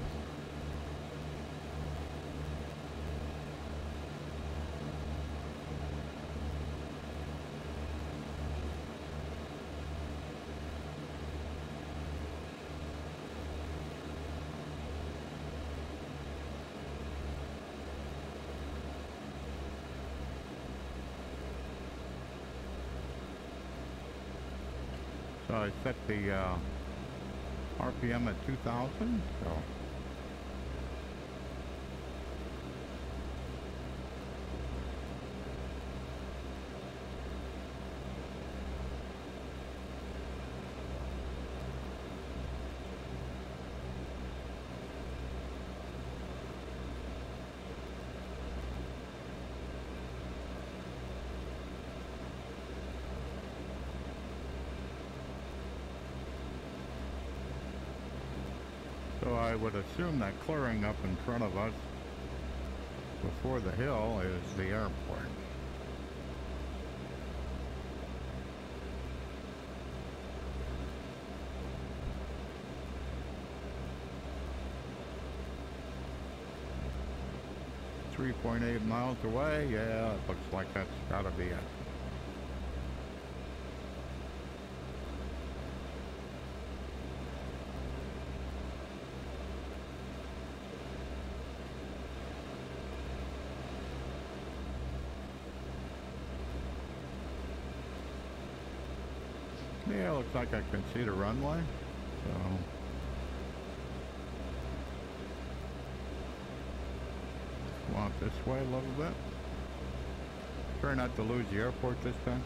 So I set the RPM at 2000, so I would assume that clearing up in front of us before the hill is the airport. .8 miles away, yeah, it looks like that's gotta be it. Yeah, looks like I can see the runway, so come on this way a little bit. Try not to lose the airport this time.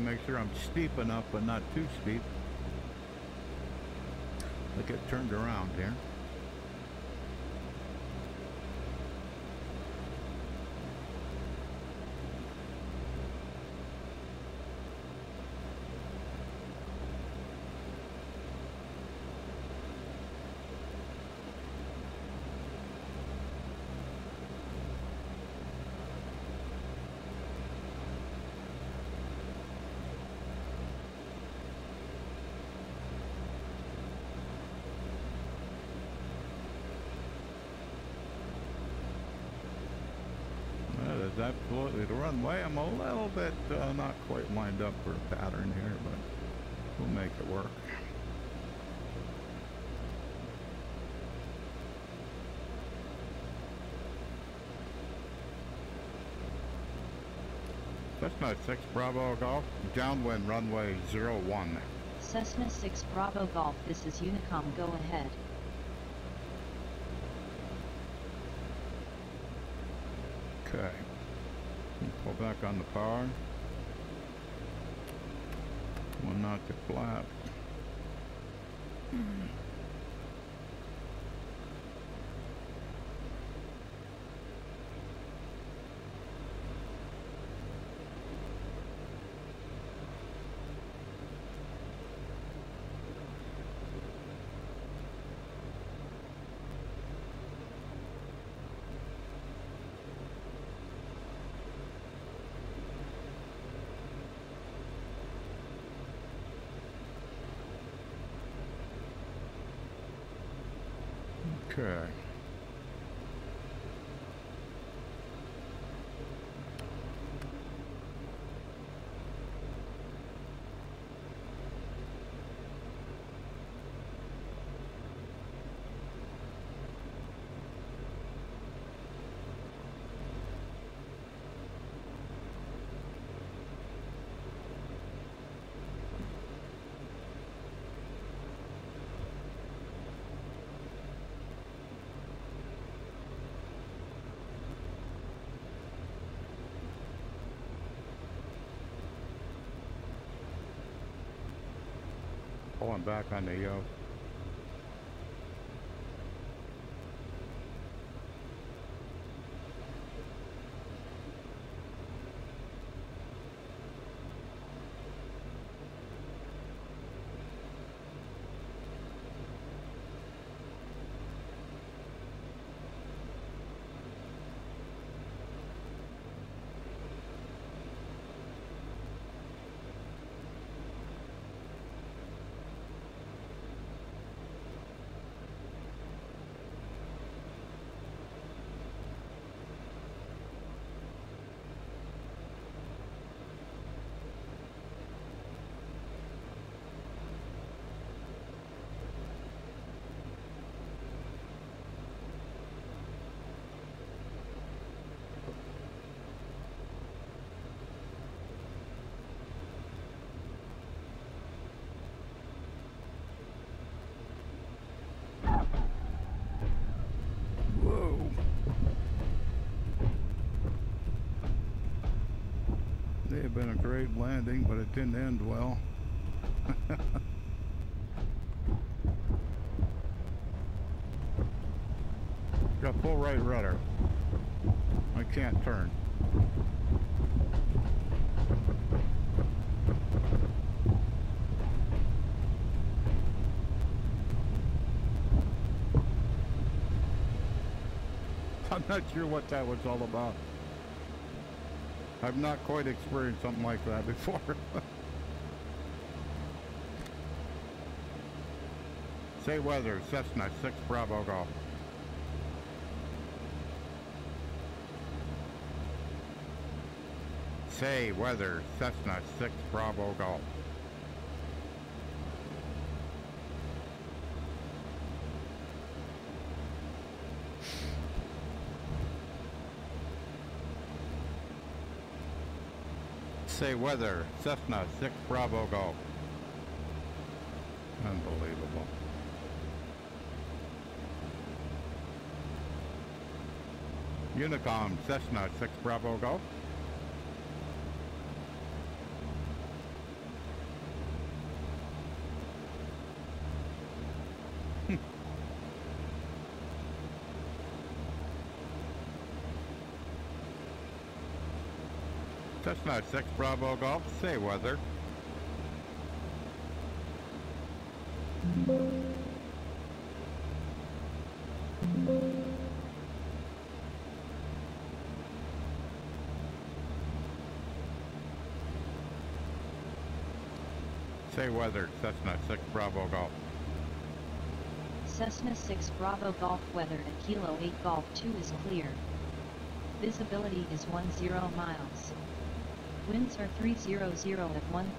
make sure I'm steep enough, but not too steep. Look, it turned around here. Absolutely the runway. I'm a little bit not quite lined up for a pattern here, but we'll make it work. Cessna 6 Bravo Golf, downwind runway 01. Cessna 6 Bravo Golf, this is Unicom, go ahead. Okay. Pull back on the power. One not to flap. Okay. Pulling back on the yoke. May have been a great landing, but it didn't end well. Got full right rudder. I can't turn. I'm not sure what that was all about. I've not quite experienced something like that before. Say weather, Cessna 6 Bravo Golf. Say weather, Cessna 6 Bravo Golf. Say weather, Cessna 6 Bravo Golf. Unbelievable. Unicom, Cessna 6 Bravo Golf. Cessna 6 Bravo Golf, say weather. Say weather, Cessna 6 Bravo Golf. Cessna 6 Bravo Golf weather at Kilo 8 Golf 2 is clear. Visibility is 10 miles. Winds are 300 at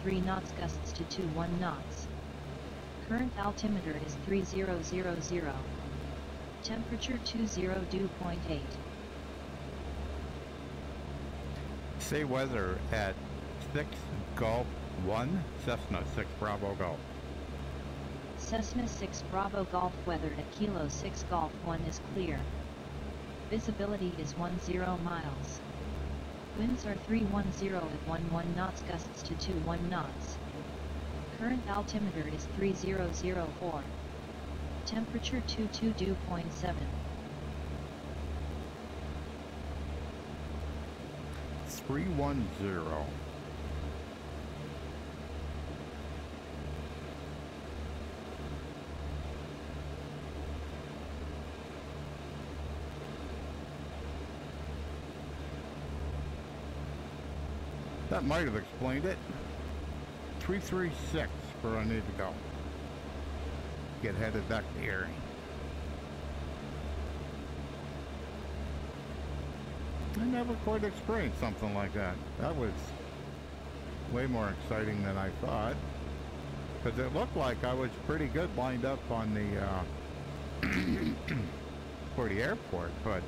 13 knots, gusts to 21 knots. Current altimeter is 3000. Temperature 20°.8. Say weather at 6 Golf 1, Cessna 6 Bravo Golf. Cessna 6 Bravo Golf weather at Kilo 6 Golf 1 is clear. Visibility is 10 miles. Winds are 310 at 11 knots, gusts to 21 knots. Current altimeter is 3004. Temperature 22°.7. 310. That might have explained it. 336 where I need to go. Get headed back to Erie. I never quite experienced something like that. That was way more exciting than I thought. Because it looked like I was pretty good lined up on the for the airport, but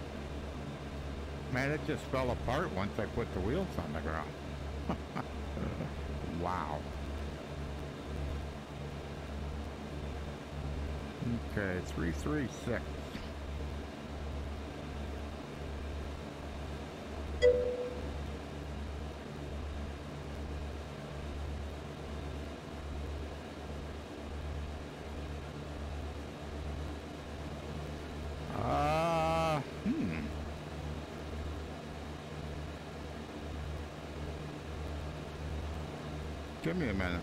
man, it just fell apart once I put the wheels on the ground. Wow. Okay, 336. Give me a minute.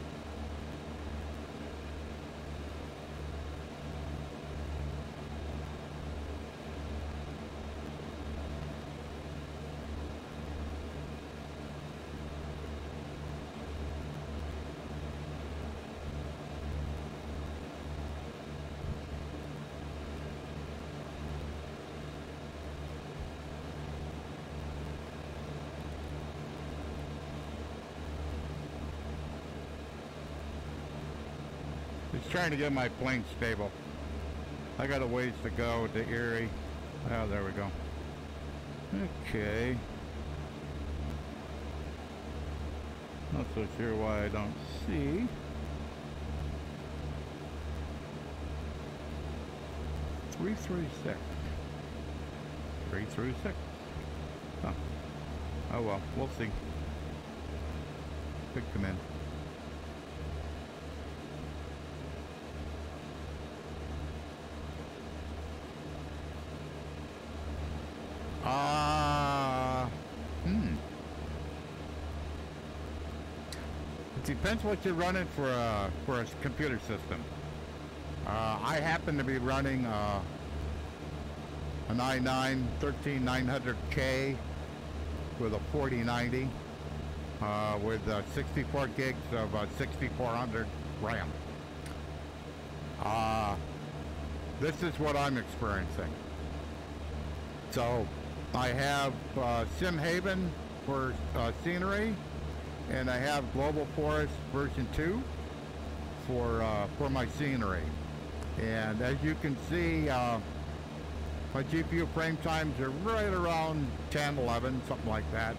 Just trying to get my plane stable. I got a ways to go to Erie. Oh, there we go. Okay. Not so sure why I don't see. Three, 336. Huh. Oh well, we'll see. Could come in. It depends what you're running for a computer system. I happen to be running an i9 13900K with a 4090 with 64 gigs of 6400 RAM. This is what I'm experiencing. So I have SimHaven for scenery, and I have Global Forest version 2 for my scenery. And as you can see, my GPU frame times are right around 10, 11, something like that.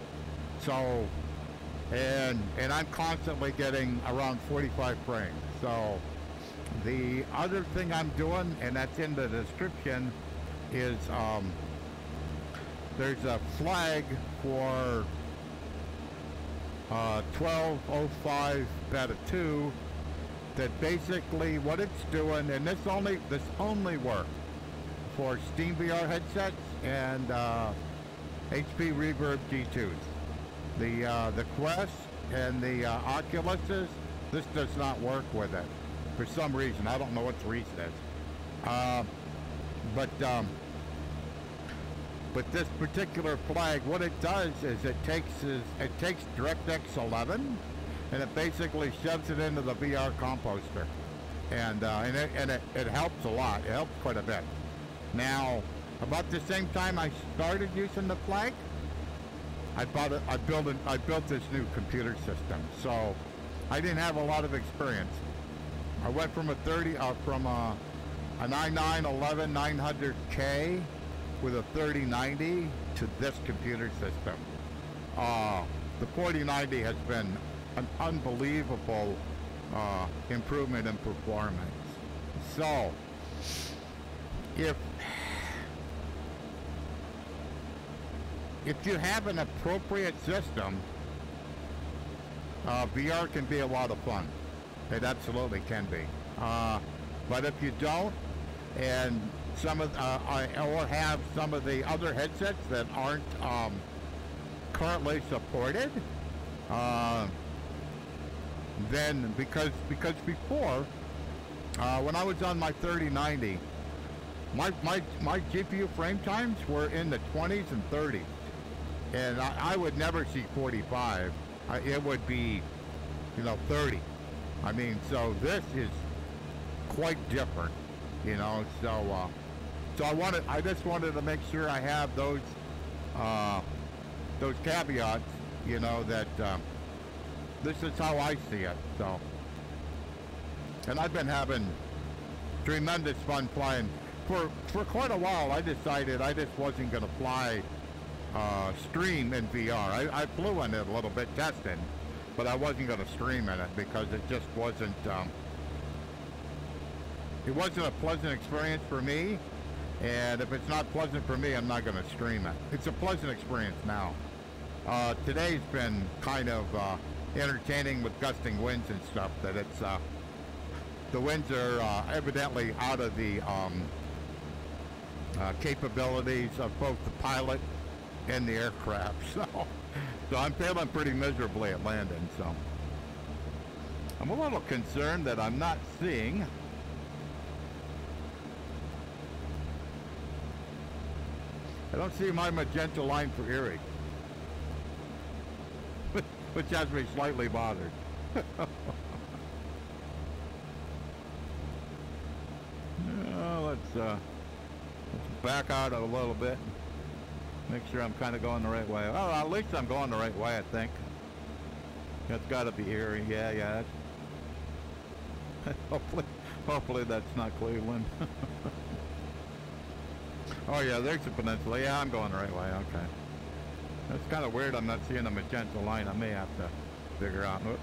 So, and I'm constantly getting around 45 frames. So the other thing I'm doing, and that's in the description, is there's a flag for 1205 beta 2 that basically what it's doing, and this only works for SteamVR headsets and HP Reverb G2s. The Quest and the Oculuses, this does not work with it for some reason. I don't know what the reason is. But this particular flag, what it does is it takes DirectX 11 and it basically shoves it into the VR composter, and it helps a lot. It helps quite a bit. Now, about the same time I started using the flag, I built this new computer system. So I didn't have a lot of experience. I went from a i9 900K with a 3090 to this computer system. The 4090 has been an unbelievable improvement in performance. So if you have an appropriate system, VR can be a lot of fun. It absolutely can be. But if you don't, and or have some of the other headsets that aren't currently supported, then because before, when I was on my 3090, my GPU frame times were in the 20s and 30s, and I would never see 45. It would be, 30. I mean, so this is quite different, So I just wanted to make sure I have those caveats, that this is how I see it. So, and I've been having tremendous fun flying for quite a while. I decided I just wasn't going to fly stream in VR. I flew in it a little bit testing, but I wasn't going to stream in it because it just wasn't. It wasn't a pleasant experience for me, and if it's not pleasant for me, I'm not going to stream it. It's a pleasant experience now. Today's been kind of entertaining with gusting winds and stuff. That it's the winds are evidently out of the capabilities of both the pilot and the aircraft. So I'm feeling pretty miserably at landing. So I'm a little concerned that I'm not seeing. I don't see my magenta line for Erie, which has me slightly bothered. Let's back out a little bit. Make sure I'm kind of going the right way. Oh, at least I'm going the right way, I think. That's got to be Erie. Yeah. Hopefully that's not Cleveland. Oh yeah, there's the peninsula. Yeah, I'm going the right way. Okay. That's kind of weird. I'm not seeing a magenta line. I may have to figure out. Oops.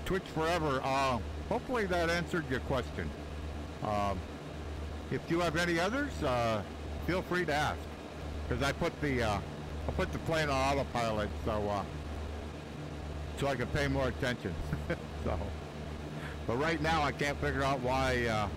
Twitch forever. Hopefully that answered your question. If you have any others, feel free to ask, because I put the plane on autopilot so I can pay more attention. So. But right now, I can't figure out why.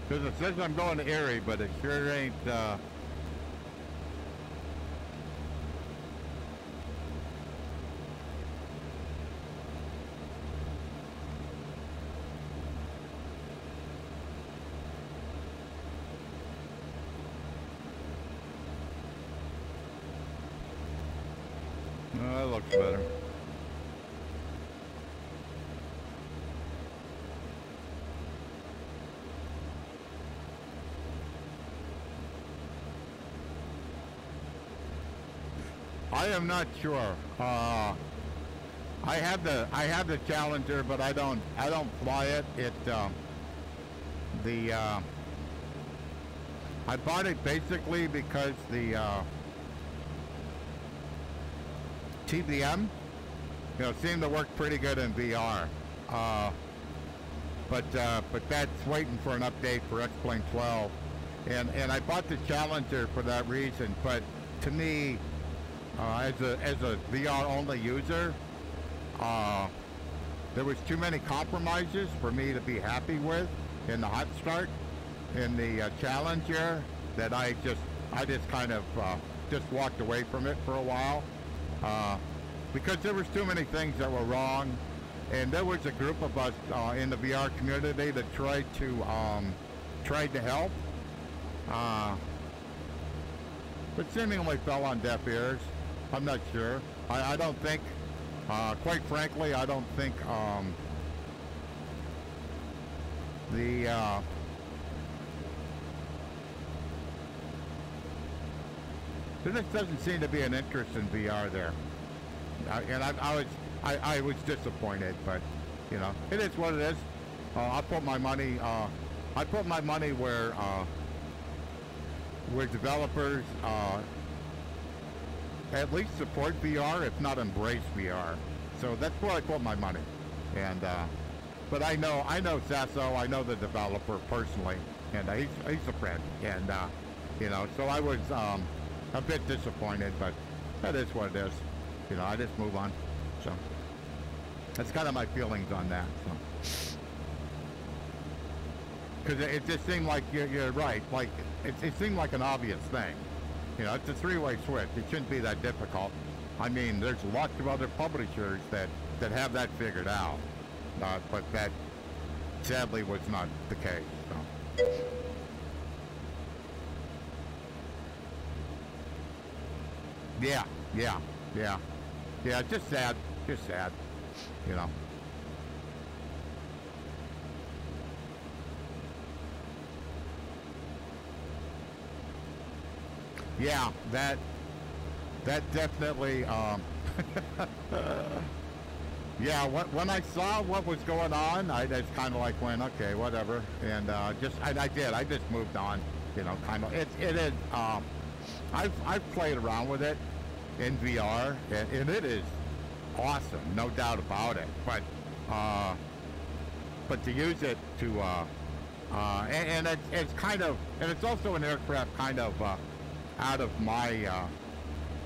Because it says I'm going to Erie, but it sure ain't, that looks better. I am not sure. I have the Challenger, but I don't fly it. I bought it basically because the TBM, seemed to work pretty good in VR. But that's waiting for an update for X-Plane 12, and I bought the Challenger for that reason. But to me, as a VR only user, there was too many compromises for me to be happy with in the hot start in the Challenger, that I just kind of just walked away from it for a while, because there was too many things that were wrong. And there was a group of us in the VR community that tried to help, but seemingly fell on deaf ears. I'm not sure. I don't think, quite frankly, I don't think there just doesn't seem to be an interest in VR there, and I was disappointed, but it is what it is. I put my money where developers at least support VR, if not embrace VR. So that's where I put my money. And but I know Sasso, I know the developer personally, and he's a friend, and so I was a bit disappointed, but that is what it is. I just move on. So that's kind of my feelings on that. So, because it just seemed like you're right. Like it seemed like an obvious thing. It's a three-way switch. It shouldn't be that difficult. I mean, there's lots of other publishers that have that figured out, but that sadly was not the case. So. Yeah. Just sad. Yeah, that definitely. Yeah, when I saw what was going on, I just kind of like went, okay, whatever, and I just moved on. Kind of. It is. I've played around with it in VR, and it is awesome, no doubt about it. But to use it to and it's kind of, and it's also an aircraft kind of out of my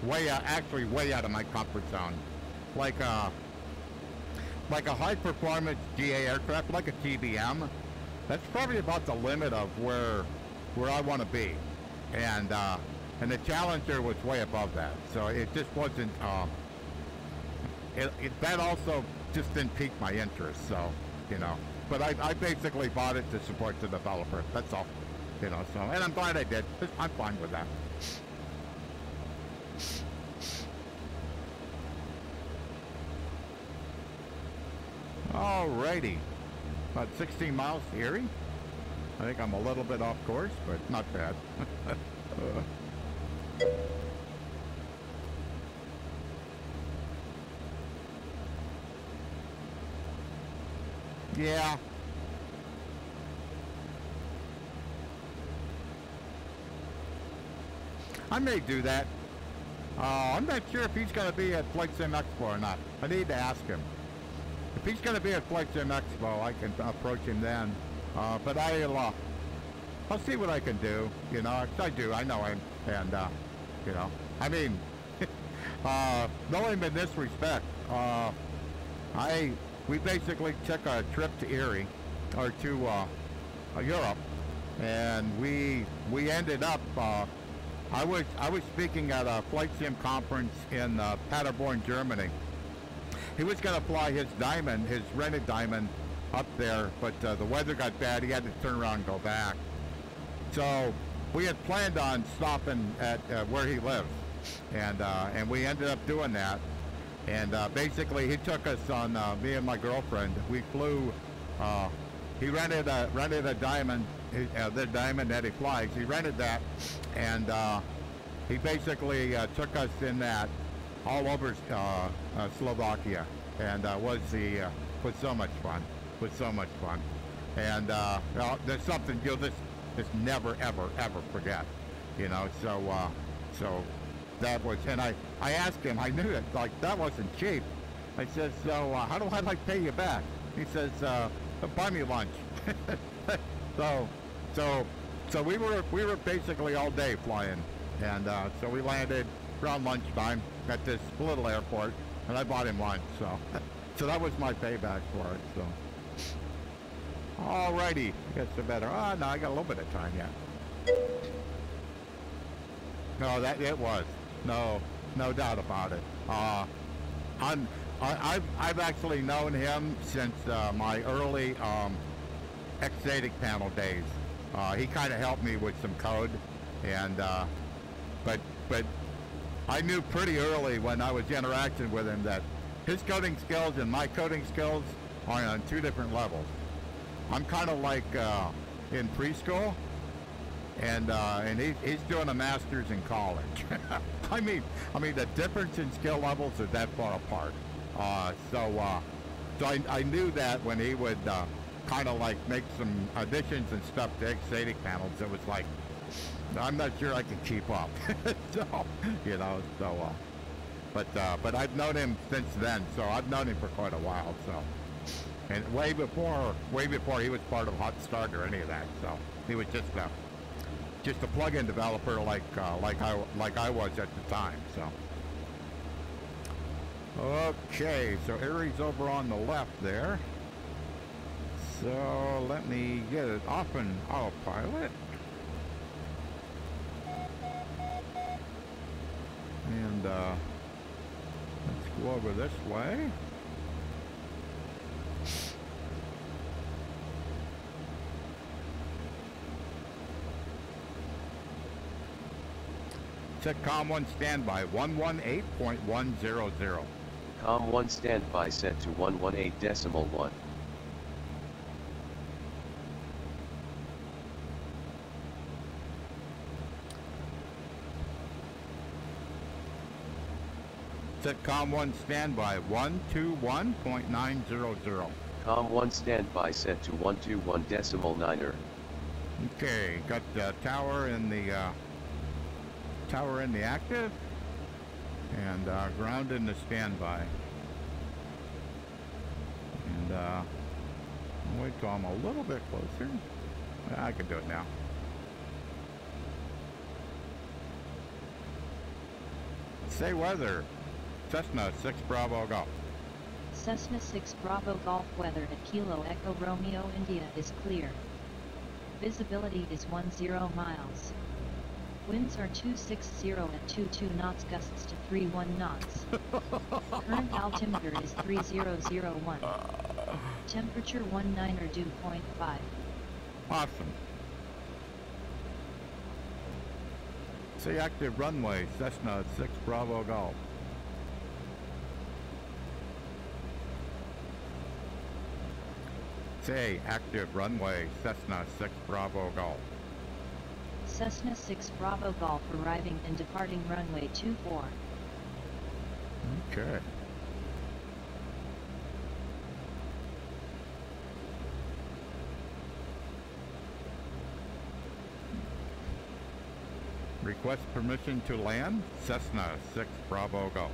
way out of my comfort zone, like a high performance GA aircraft, like a TBM. That's probably about the limit of where I want to be, and the Challenger was way above that, so it just wasn't. That also just didn't pique my interest, so But I basically bought it to support the developer. That's all, So, and I'm glad I did. I'm fine with that. Alrighty, about 16 miles to Erie. I think I'm a little bit off course, but not bad. Yeah. I may do that. I'm not sure if he's going to be at Flight Sim Expo or not. I need to ask him. If he's going to be at Flight Sim Expo, I can approach him then. But I'll see what I can do. I know him, and I mean, know him in this respect. We basically took a trip to Erie, or to Europe, and we ended up. I was speaking at a flight sim conference in Paderborn, Germany. He was going to fly his Diamond, his rented Diamond, up there, but the weather got bad. He had to turn around and go back. So we had planned on stopping at where he lives, and we ended up doing that. And basically, he took us on, me and my girlfriend. We flew. He rented a Diamond, the Diamond that he flies. He rented that, and he basically took us in that all over Slovakia, and was so much fun. Was so much fun, and there's something you'll just never ever forget, you know. So that was, and I asked him. I knew it, like, that wasn't cheap. I said, so how do I like pay you back? He says, buy me lunch. So we were basically all day flying, and so we landed around lunchtime at this little airport, and I bought him lunch. So that was my payback for it. So alrighty, gets the better. Oh no, I got a little bit of time yet. No, that it was no doubt about it. I've actually known him since my early Exadic panel days. He kind of helped me with some code, and but I knew pretty early when I was interacting with him that his coding skills and my coding skills are on two different levels. I'm kind of like in preschool, and he's doing a master's in college. I mean the difference in skill levels is that far apart. So I knew that when he would kind of like make some additions and stuff to Exadic panels, it was like, I'm not sure I can keep up. So, you know, so, but I've known him since then, so I've known him for quite a while, so. And way before he was part of Hot Start or any of that, so he was just a plug-in developer like I was at the time, so. Okay, so Erie's over on the left there. So let me get it off in autopilot. And let's go over this way. Set COM1 standby 118.100. COM1 standby set to 118.1. Set COM1 standby 121.900. COM1 standby set to 121.9er. Okay, got the tower in the active, and ground in the standby. And I'll wait till I'm a little bit closer. I can do it now. Say weather. Cessna 6 Bravo Golf. Cessna 6 Bravo Golf weather at Kilo Echo Romeo India is clear. Visibility is 10 miles. Winds are 260 at 22 knots, gusts to 31 knots. Current altimeter is 3001. Temperature 19 or dew 0.5. Awesome. Say active runway, Cessna 6 Bravo Golf. Say active runway, Cessna 6 Bravo Golf. Cessna 6 Bravo Golf arriving and departing runway 24. Okay. Request permission to land, Cessna 6 Bravo Golf.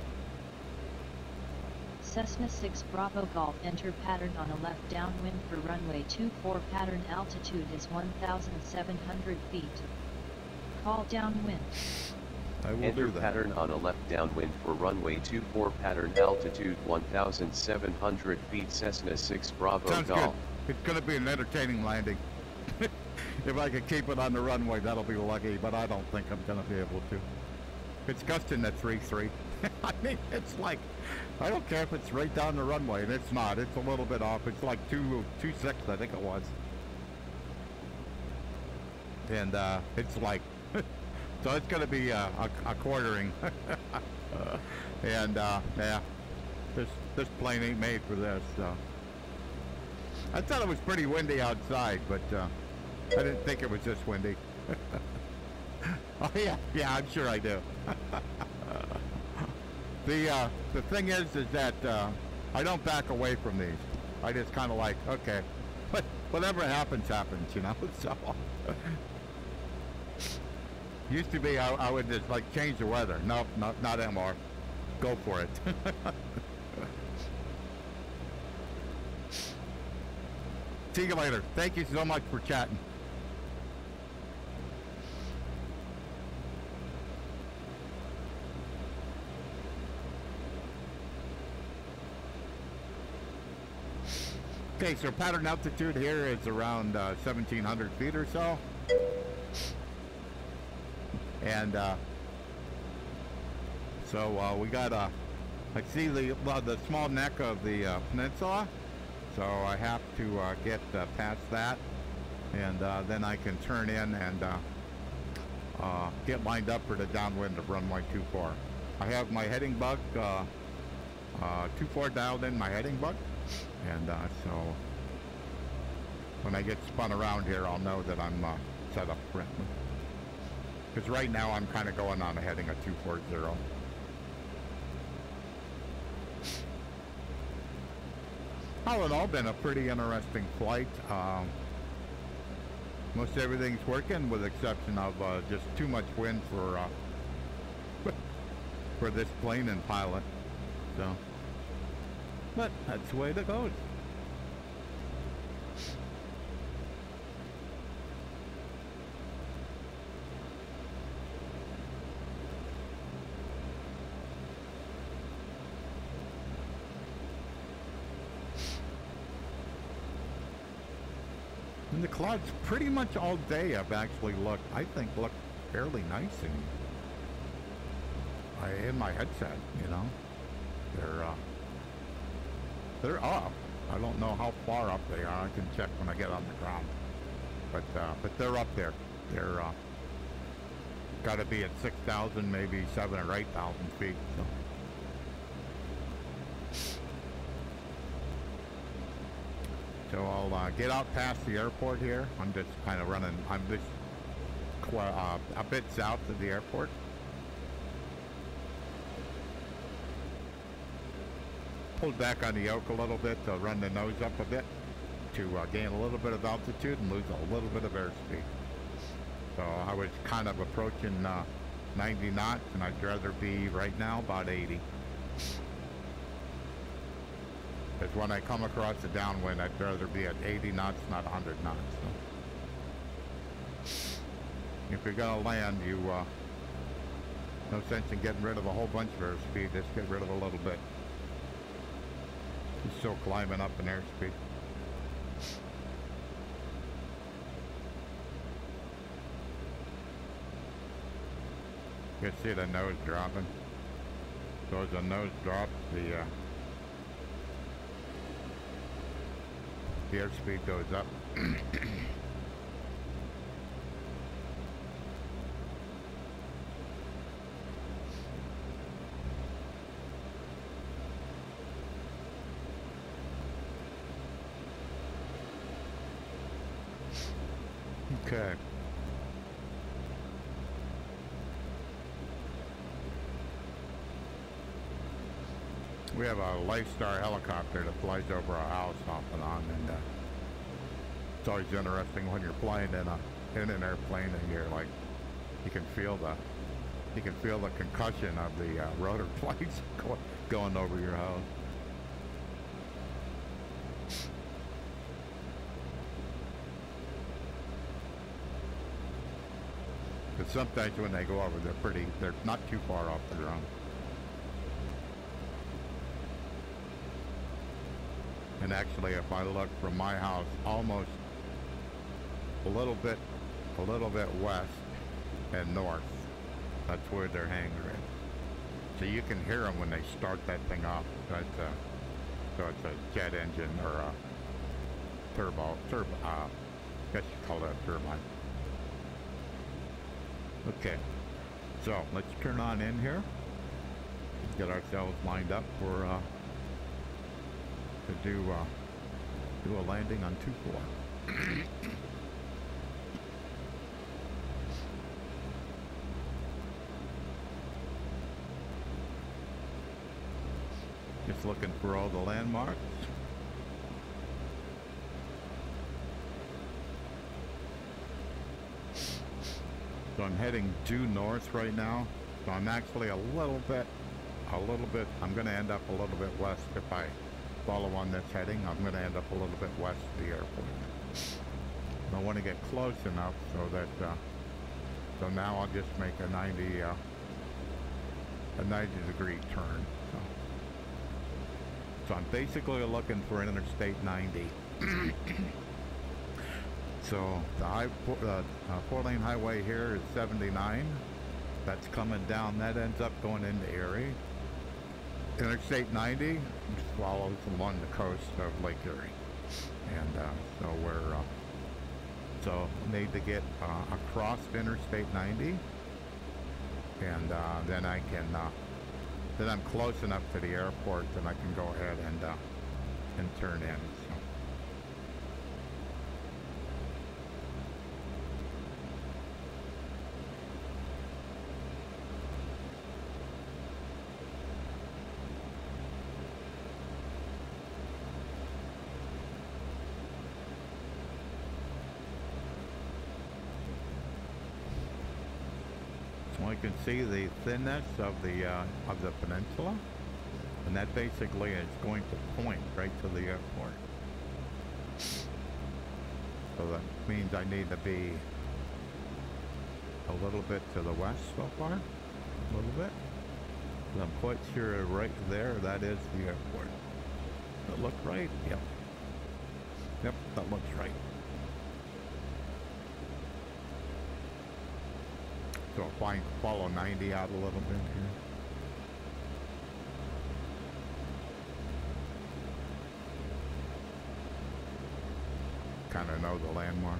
Cessna 6 Bravo Golf, enter pattern on a left downwind for runway 24, pattern altitude is 1,700 feet. Call downwind. I will Enter do that. pattern on a left downwind for runway 24, pattern altitude 1,700 feet, Cessna 6 Bravo Sounds Golf. good. It's going to be an entertaining landing. If I can keep it on the runway, that'll be lucky, but I don't think I'm going to be able to. It's gusting at 3.3. I mean, it's like, I don't care if it's right down the runway, and it's not. It's a little bit off. It's like 2.6, I think it was. And it's like, so it's going to be a quartering. And yeah, this plane ain't made for this. So. I thought it was pretty windy outside, but I didn't think it was this windy. Oh yeah, I'm sure I do. The thing is that I don't back away from these. I just kind of like, okay, whatever happens, happens, you know. So used to be I would just like change the weather. Nope, not anymore. Go for it. See you later. Thank you so much for chatting. Okay, so pattern altitude here is around 1,700 feet or so. And so we got I see the small neck of the peninsula, so I have to get past that, and then I can turn in and get lined up for the downwind of runway 24. I have my heading bug 24 dialed in, my heading bug, and so when I get spun around here, I'll know that I'm set up correctly. Because right now I'm kind of going on a heading of 240. All in all, been a pretty interesting flight. Most everything's working, with the exception of just too much wind for this plane and pilot. So, but that's the way it goes. And the clouds pretty much all day have actually looked, I think, look fairly nice in my headset, you know. They're up. I don't know how far up they are. I can check when I get on the ground. But they're up there. They're got to be at 6,000, maybe 7,000 or 8,000 feet. So. So I'll get out past the airport here. I'm just kind of running. I'm just a bit south of the airport. Pulled back on the yoke a little bit to run the nose up a bit to gain a little bit of altitude and lose a little bit of airspeed. So I was kind of approaching 90 knots, and I'd rather be right now about 80. Because when I come across the downwind, I'd rather be at 80 knots, not 100 knots. So if you're going to land, no sense in getting rid of a whole bunch of airspeed. Just get rid of a little bit. You're still climbing up in airspeed. You can see the nose dropping. So as the nose drops, the airspeed goes up. Okay. We have a Lifestar helicopter that flies over our house off and on, and it's always interesting when you're flying in an airplane and you're like, you can feel the concussion of the rotor blades going over your house. But sometimes when they go over, they're not too far off the ground. And actually, if I look from my house, almost a little bit west and north, that's where their hangar is. So you can hear them when they start that thing up. So it's a jet engine or a turbo. I guess you call that a turbine. Okay, so let's turn on in here. Get ourselves lined up for to do a landing on 24. Just looking for all the landmarks. So I'm heading due north right now. So I'm actually a little bit, I'm gonna end up a little bit west if I follow on this heading. I'm gonna end up a little bit west of the airport. I want to get close enough so that, so now I'll just make a 90 degree turn. So I'm basically looking for Interstate 90. So the 4-lane highway here is 79. That's coming down. That ends up going into Erie. Interstate 90 just follows along the coast of Lake Erie, and so we're so need to get across Interstate 90, and then I can then I'm close enough to the airport that I can go ahead and turn in. So. You can see the thinness of the peninsula, and that basically is going to point right to the airport. So that means I need to be a little bit to the west so far, a little bit. But I'm quite sure right there that is the airport. Does that look right? Yep. Yep, that looks right. So I'll follow 90 out a little bit here. Kind of know the landmark.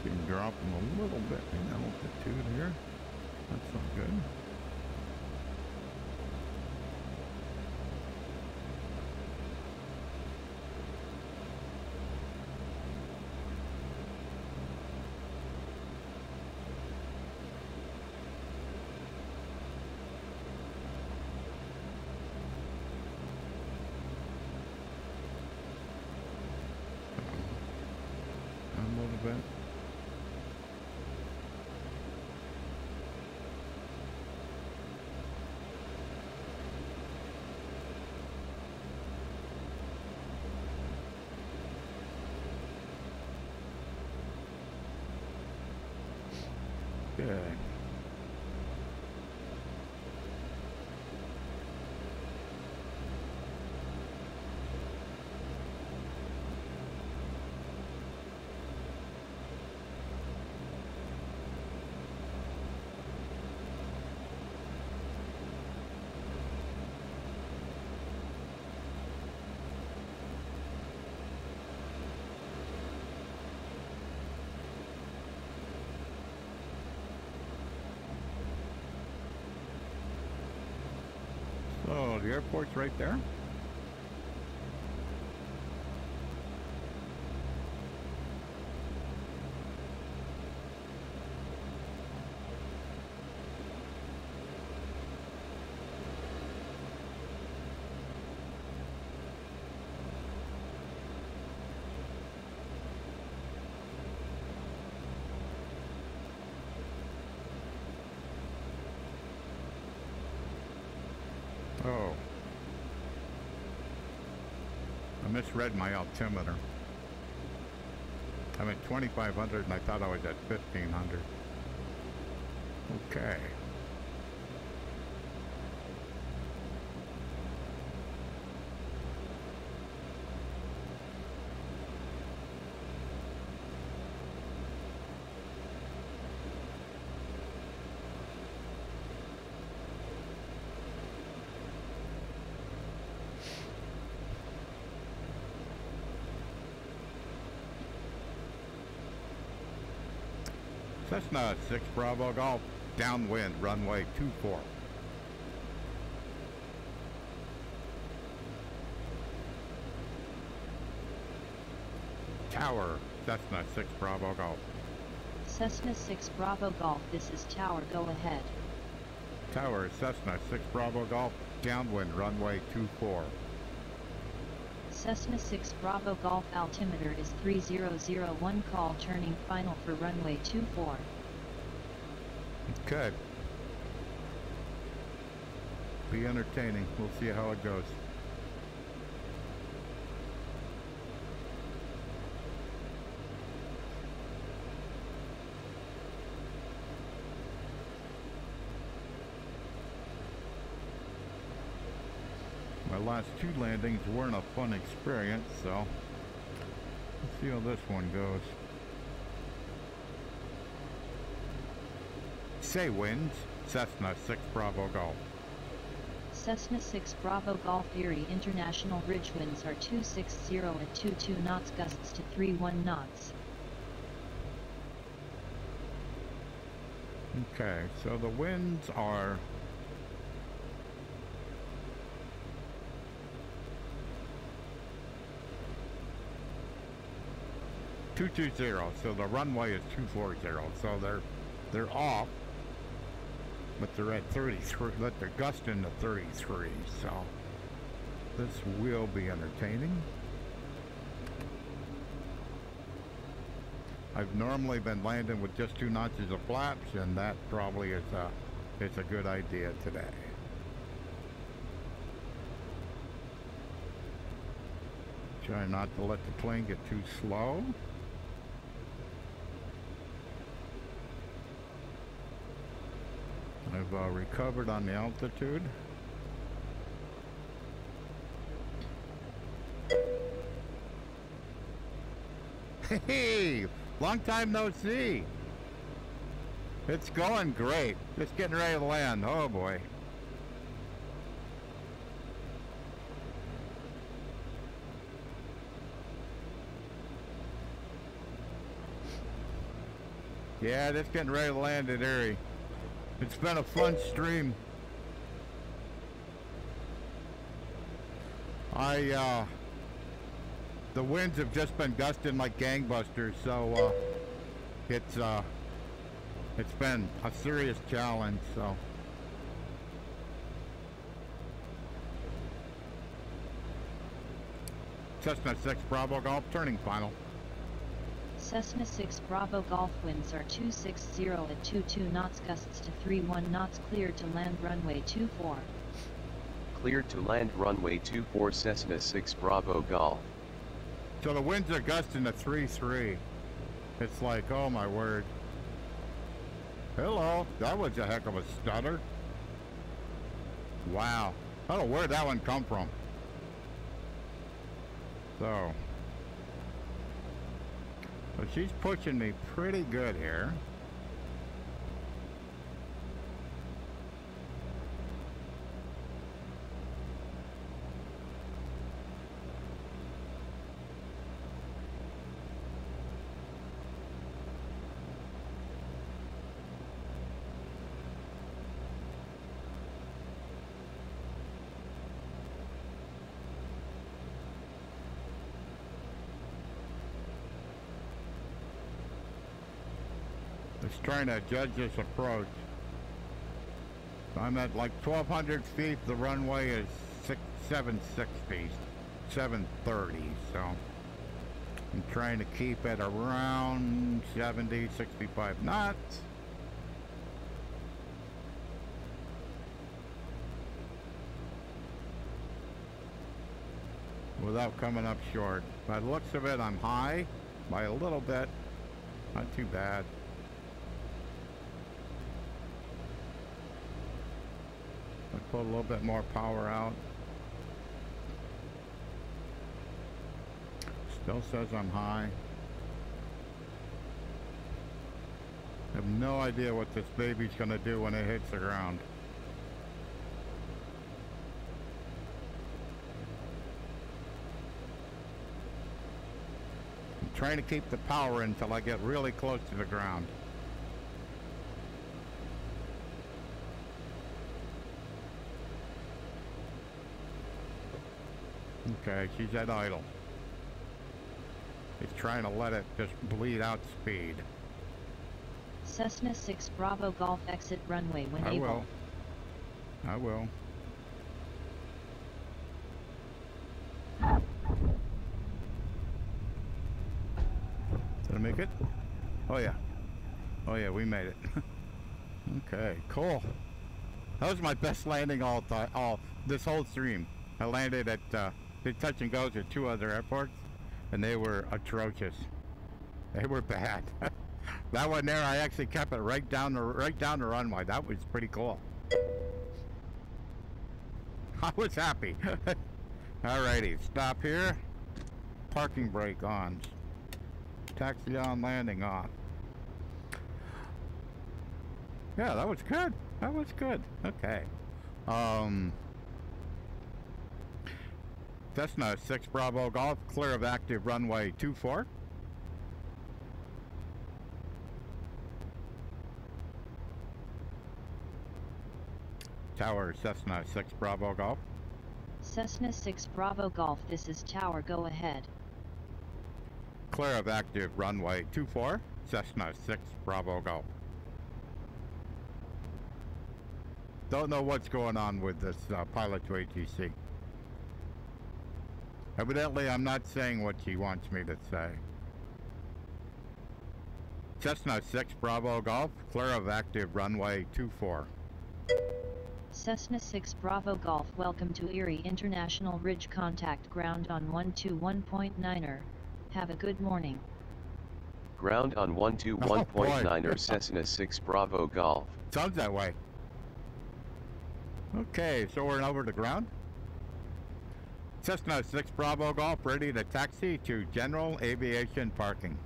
You can drop them a little bit in altitude here. That's not good. A little bit. Good. So the airport's right there. Oh, I misread my altimeter. I'm at 2,500 and I thought I was at 1,500. Okay. Cessna 6 Bravo Golf, downwind, runway 24. Tower, Cessna 6 Bravo Golf. Cessna 6 Bravo Golf, this is Tower, go ahead. Tower, Cessna 6 Bravo Golf, downwind, runway 24. Cessna 6 Bravo Golf, altimeter is 3001, call turning final for runway 24. Okay. Be entertaining. We'll see how it goes. My last 2 landings weren't a fun experience, so let's see how this one goes. Say winds, Cessna 6 Bravo Golf. Cessna 6 Bravo Golf, Erie International, ridge winds are 260 at 22 knots, gusts to 31 knots. Okay, so the winds are .220, so the runway is 240, so they're off, but they're at 33, but they're gusting to 33, so this will be entertaining. I've normally been landing with just 2 notches of flaps, and that probably is a good idea today. Try not to let the plane get too slow. I've recovered on the altitude. Hey, long time no see. It's going great. Just getting ready to land. Oh boy. Yeah, just getting ready to land at Erie. It's been a fun stream. The winds have just been gusting like gangbusters, so it's been a serious challenge. So Cessna 6 Bravo Golf, turning final. Cessna 6 Bravo Golf, winds are 260 at 22 knots, gusts to 31 knots, cleared to land runway 24. Cleared to land runway 24, Cessna 6 Bravo Golf. So the winds are gusting to 33. It's like, oh my word. Hello, that was a heck of a stutter. Wow, I don't know where that one come from. So she's pushing me pretty good here. Just trying to judge this approach. I'm at like 1,200 feet. The runway is 760, 730. So I'm trying to keep it around 70, 65 knots. Without coming up short. By the looks of it, I'm high by a little bit. Not too bad. I put a little bit more power out. Still says I'm high. I have no idea what this baby's gonna do when it hits the ground. I'm trying to keep the power in until I get really close to the ground. Okay, she's at idle. It's trying to let it just bleed out speed. Cessna 6 Bravo Golf exit runway when able. I will. Did I make it? Oh yeah. Oh yeah, we made it. Okay, cool. That was my best landing all this whole stream. I landed at did touch and goes at 2 other airports, and they were atrocious. They were bad. That one there, I actually kept it right down the runway. That was pretty cool. I was happy. Alrighty, stop here. Parking brake on. Taxi on, landing on. Yeah, that was good. That was good. Okay. Cessna 6 Bravo Golf, clear of active runway 24. Tower Cessna 6 Bravo Golf. Cessna 6 Bravo Golf, this is Tower, go ahead. Clear of active runway 24, Cessna 6 Bravo Golf. Don't know what's going on with this pilot to ATC. Evidently, I'm not saying what she wants me to say. Cessna 6 Bravo Golf, clear of active runway 24. Cessna 6 Bravo Golf, welcome to Erie International Ridge, contact ground on 121.9er. Have a good morning. Ground on 121.9er Cessna 6 Bravo Golf. Sounds that way. Okay, so we're over to ground. Cessna 6 Bravo Golf, ready to taxi to General Aviation Parking.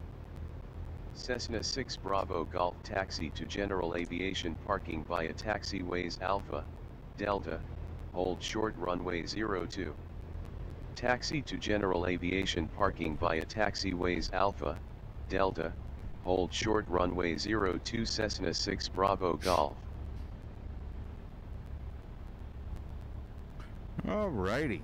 Cessna 6 Bravo Golf, taxi to General Aviation Parking via taxiways Alpha, Delta, hold short runway 02. Taxi to General Aviation Parking via taxiways Alpha, Delta, hold short runway 02 Cessna 6 Bravo Golf. Alrighty.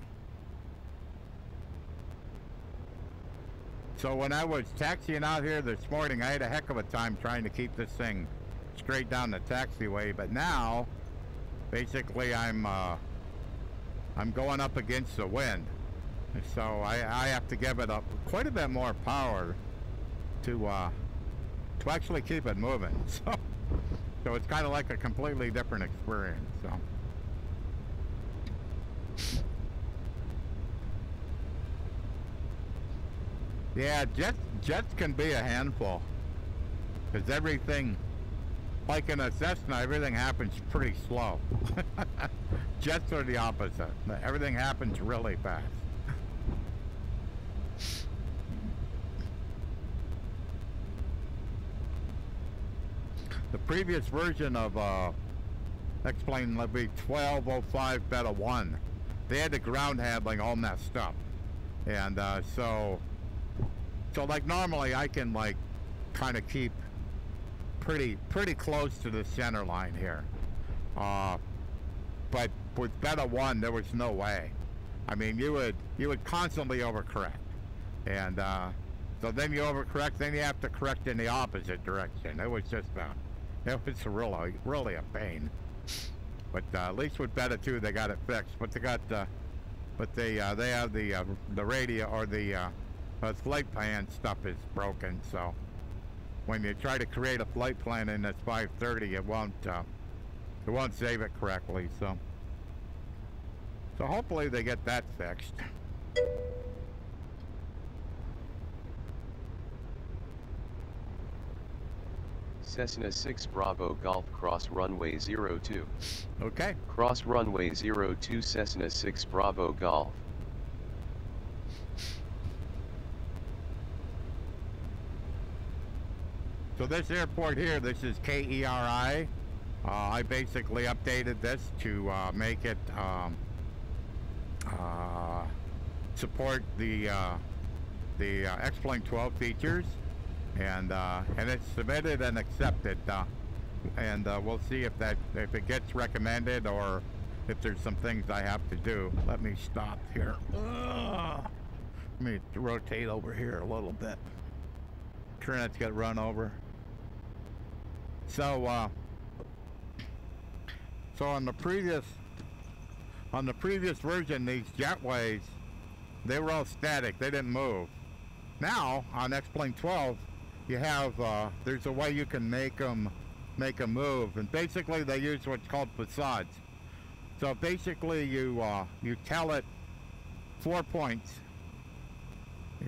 So when I was taxiing out here this morning, I had a heck of a time trying to keep this thing straight down the taxiway, but now basically I'm going up against the wind, so I have to give it up quite a bit more power to actually keep it moving. So it's kind of like a completely different experience. So. Yeah, jets can be a handful, because everything, like in a Cessna, everything happens pretty slow. Jets are the opposite. Everything happens really fast. The previous version of X-Plane would be 1205 Beta 1. They had the ground handling all messed up, and so like normally I can like kind of keep pretty close to the center line here, but with Beta 1 there was no way. I mean, you would constantly overcorrect, and so then you overcorrect, then you have to correct in the opposite direction. It was just it was really a pain. But at least with Beta 2 they got it fixed. But they have the radio, or the flight plan stuff is broken. So when you try to create a flight plan in this 530, it won't save it correctly. So hopefully they get that fixed. Cessna 6 Bravo Golf, cross runway 02. Okay. Cross runway 02 Cessna 6 Bravo Golf. So this airport here, this is KERI. I basically updated this to make it support the X-Plane 12 features. And it's submitted and accepted, and we'll see if it gets recommended, or if there's some things I have to do. Let me stop here. Let me rotate over here a little bit. Try not to get run over. So, so on the previous version, these jetways, they were all static. They didn't move. Now on X-Plane 12, you have there's a way you can make them move, and basically they use what's called facades. So basically, you tell it 4 points.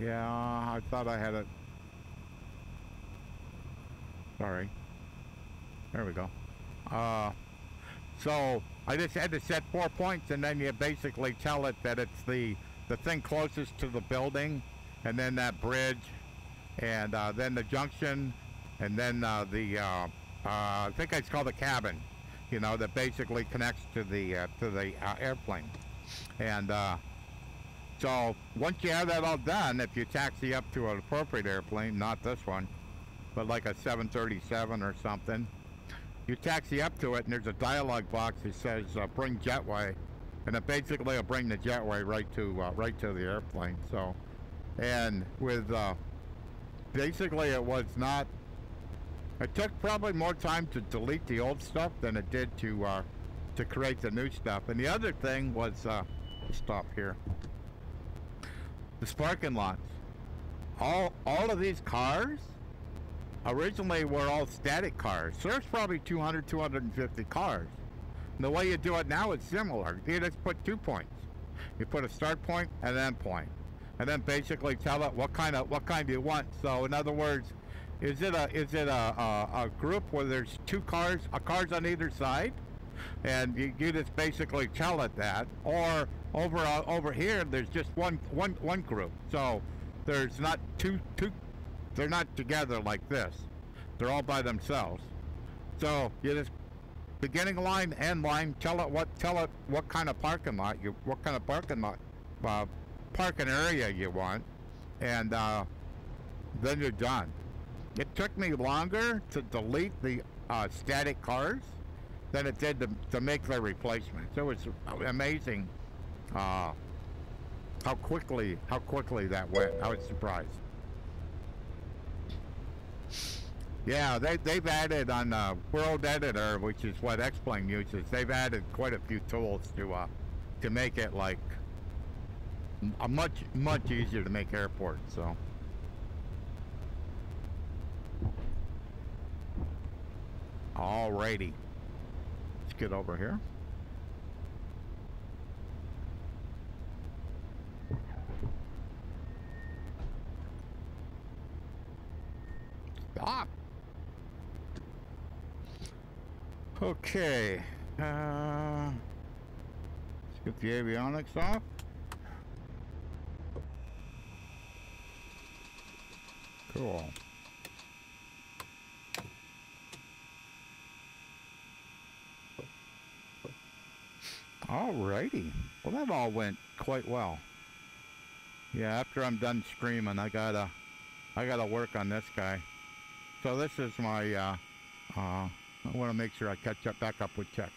Yeah, I thought I had it. Sorry. There we go. So I just had to set 4 points, and then you basically tell it that it's the thing closest to the building, and then that bridge, and then the junction, and then I think it's called the cabin, you know, that basically connects to the airplane. And so once you have that all done, if you taxi up to an appropriate airplane, not this one, but like a 737 or something, you taxi up to it, and there's a dialog box that says bring jetway, and it basically will bring the jetway right to the airplane. So, and with basically it was not. It took probably more time to delete the old stuff than it did to create the new stuff. And the other thing was, stop here. The parking lots. All of these cars originally were all static cars. So there's probably 200, 250 cars. And the way you do it now is similar. You just put 2 points. You put a start point and end point, and then basically tell it what kind you want. So in other words, is it a group where there's two cars on either side, and you just basically tell it that, or over here there's just one group. So there's not two. They're not together like this. They're all by themselves. So you just beginning line, end line. Tell it what kind of parking parking area you want, and then you're done. It took me longer to delete the static cars than it did to make their replacements. It was amazing how quickly that went. I was surprised. Yeah, they've added on World Editor, which is what X-Plane uses. They've added quite a few tools to make it like a much easier to make airports. So. Alrighty, let's get over here. Stop. Okay, let's get the avionics off. Cool. Alrighty. Well, that all went quite well. Yeah, after I'm done screaming, I gotta work on this guy. So this is my I want to make sure I catch up back up with chat.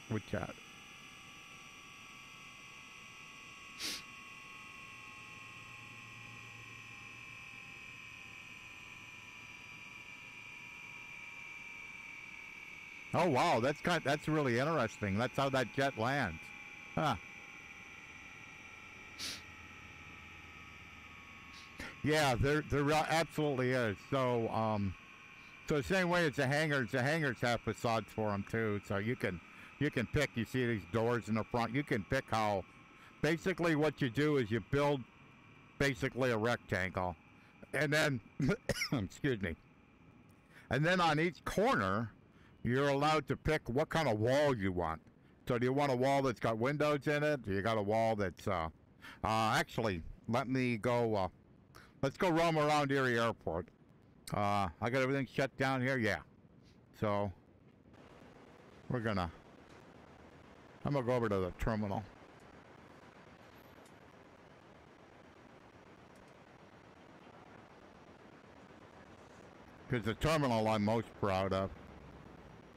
Oh wow, that's really interesting. That's how that jet lands. Huh. Yeah, there absolutely is. So so the same way as the hangars have facades for them too. So you can pick. You see these doors in the front. You can pick how. Basically, what you do is you build basically a rectangle, and then excuse me. And then on each corner, you're allowed to pick what kind of wall you want. So do you want a wall that's got windows in it? Do you got a wall that's actually, let me go. Let's go roam around Erie Airport. I got everything shut down here. Yeah. So I'm gonna go over to the terminal. Because the terminal I'm most proud of.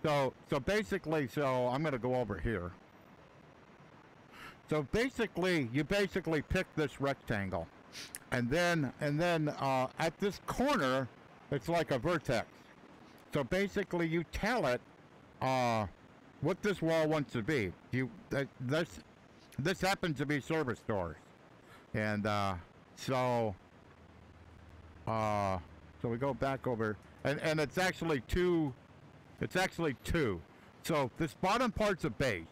So basically, I'm going to go over here. So basically, you pick this rectangle. And then at this corner, it's like a vertex. So basically, you tell it what this wall wants to be. This happens to be service doors, and so we go back over, and it's actually two. It's actually two. So this bottom part's a base,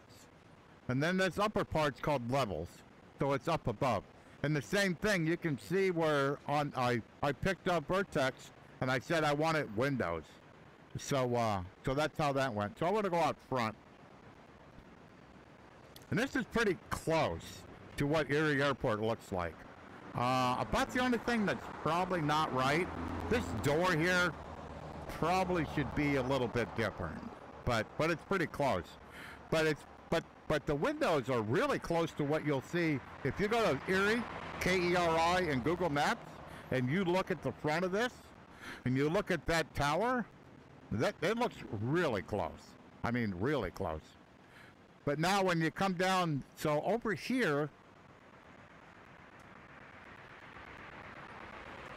and then this upper part's called levels. So it's up above. And the same thing, you can see where I picked up vertex, and I said I wanted windows. So that's how that went. So I want to go out front. And this is pretty close to what Erie Airport looks like. About the only thing that's probably not right, this door here probably should be a little bit different. But it's pretty close. But the windows are really close to what you'll see if you go to Erie, KERI, in Google Maps, and you look at the front of this, and you look at that tower, it looks really close. I mean, really close. But now when you come down, so over here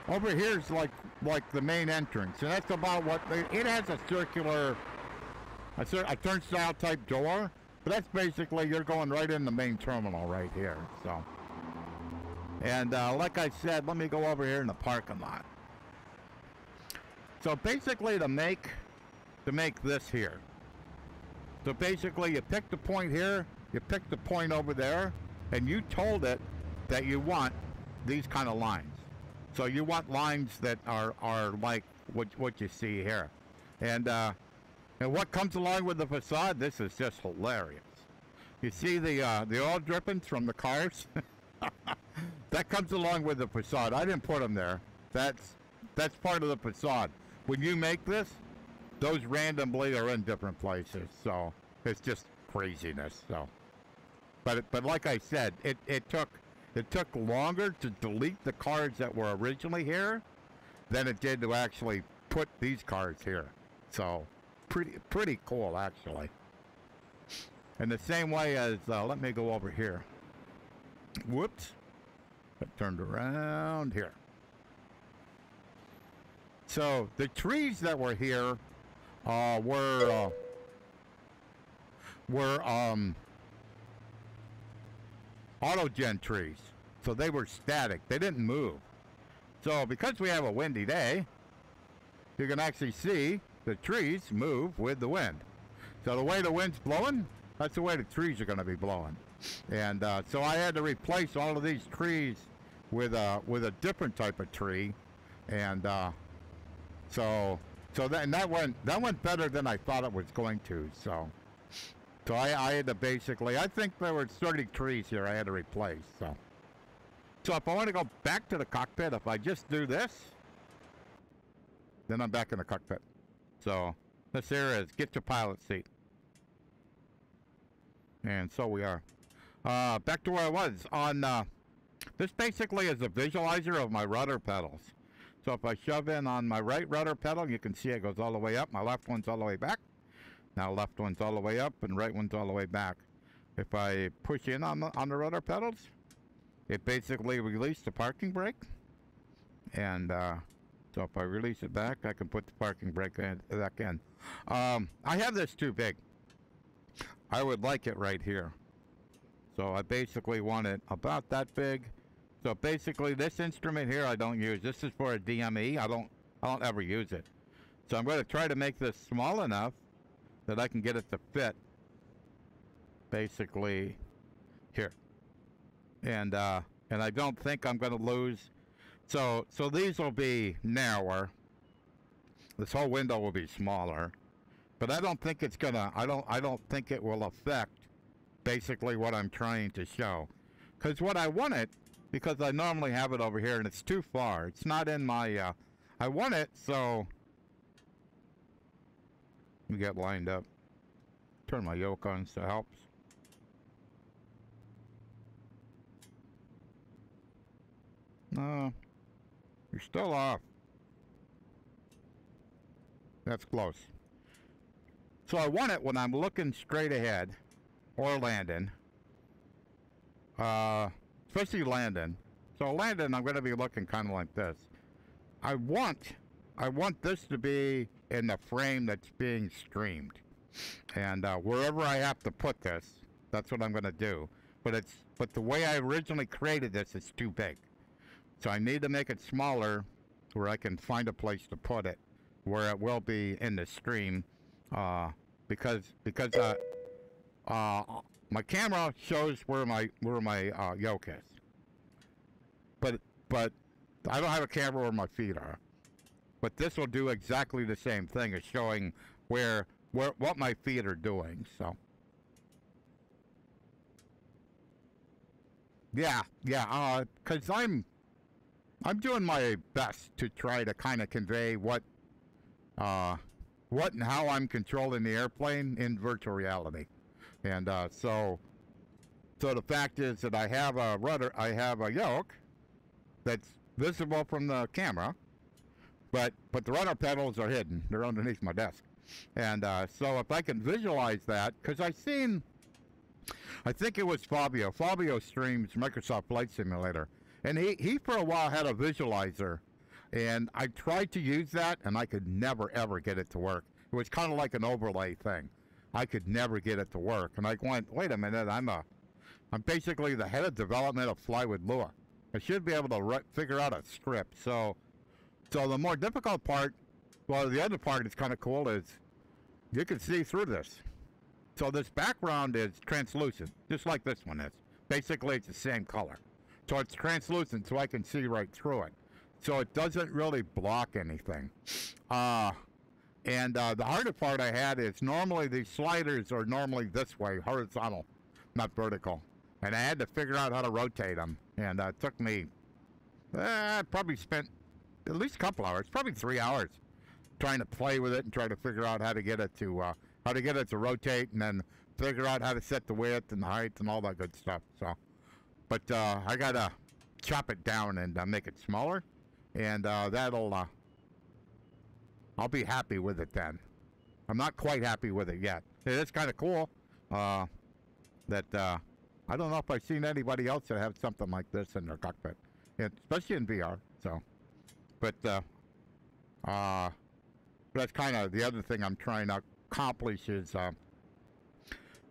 is like the main entrance, and that's about what it has a circular, a turnstile type door. But that's basically, you're going right in the main terminal right here. So, and like I said, let me go over here in the parking lot. So basically, to make this here. So basically, you pick the point here, you pick the point over there, and you told it that you want these kind of lines. So you want lines that are like what you see here, and what comes along with the facade, this is just hilarious. You see the oil drippings from the cars? That comes along with the facade. I didn't put them there. That's part of the facade. When you make this, those randomly are in different places. So it's just craziness. So, but like I said, it took longer to delete the cars that were originally here than it did to actually put these cars here. So pretty cool, actually. In the same way as, let me go over here. Whoops. I turned around here. So the trees that were here were autogen trees. So they were static. They didn't move. So because we have a windy day, you can actually see the trees move with the wind. So the way the wind's blowing, that's the way the trees are going to be blowing. And so I had to replace all of these trees with a different type of tree. And that went better than I thought it was going to. So I had to basically, I think there were 30 trees here I had to replace. So if I want to go back to the cockpit, if I just do this, then I'm back in the cockpit. So this here is get your pilot seat. And so we are. Back to where I was. This basically is a visualizer of my rudder pedals. So if I shove in on my right rudder pedal, you can see it goes all the way up. My left one's all the way back. Now left one's all the way up and right one's all the way back. If I push in on the rudder pedals, it basically releases the parking brake. And so if I release it back, I can put the parking brake back in. I have this too big. I would like it right here. So I basically want it about that big. So basically this instrument here I don't use. This is for a DME. I don't ever use it. So I'm going to try to make this small enough that I can get it to fit basically here. And I don't think I'm going to lose. So these will be narrower. This whole window will be smaller. But I don't think it's gonna, I don't think it will affect basically what I'm trying to show. Because what I want it, because I normally have it over here and it's too far. It's not in my, I want it so, let me get lined up. Turn my yoke on so it helps. No, you're still off. That's close. So I want it when I'm looking straight ahead or landing, especially landing. So landing, I'm going to be looking kind of like this. I want this to be in the frame that's being streamed. And wherever I have to put this, that's what I'm going to do. But the way I originally created this is too big. So I need to make it smaller where I can find a place to put it, where it will be in the stream. Because my camera shows where my yoke is. But I don't have a camera where my feet are. But this will do exactly the same thing as showing what my feet are doing. So yeah, because I'm doing my best to try to kind of convey what and how I'm controlling the airplane in virtual reality. And so the fact is that I have a rudder, I have a yoke that's visible from the camera, but the rudder pedals are hidden. They're underneath my desk. And so if I can visualize that, because I think it was Fabio. Fabio streams Microsoft Flight Simulator, and he for a while had a visualizer, and I tried to use that, and I could never ever get it to work. It was kind of like an overlay thing. I could never get it to work, and I went, wait a minute, I'm basically the head of development of Fly with Lua. I should be able to figure out a script. So the more difficult part, well, the other part is kind of cool, is you can see through this. So this background is translucent, just like this one is. Basically, it's the same color. So it's translucent, so I can see right through it. So it doesn't really block anything. And the harder part I had is normally these sliders are normally this way, horizontal, not vertical. And I had to figure out how to rotate them. And it took me, probably spent at least a couple hours, probably 3 hours, trying to play with it and try to figure out how to get it to rotate, and then figure out how to set the width and the height and all that good stuff. So, but I gotta chop it down and make it smaller, and that'll I'll be happy with it then. I'm not quite happy with it yet. It is kind of cool that I don't know if I've seen anybody else that have something like this in their cockpit, especially in VR. So, but that's kind of the other thing I'm trying to accomplish, is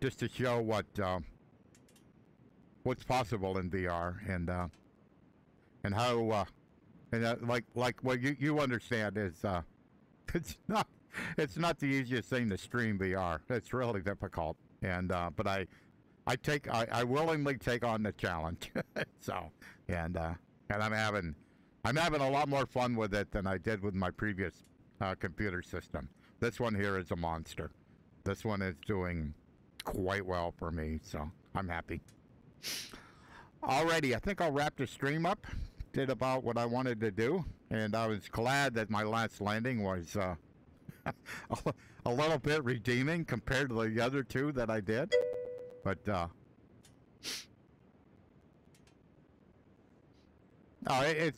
just to show what's possible in VR, and how like what you understand is it's not the easiest thing to stream VR. It's really difficult, and but I willingly take on the challenge. So and I'm having a lot more fun with it than I did with my previous computer system. This one here is a monster. This one is doing quite well for me, so I'm happy. Alrighty, I think I'll wrap the stream up. Did about what I wanted to do, and I was glad that my last landing was a little bit redeeming compared to the other two that I did. But it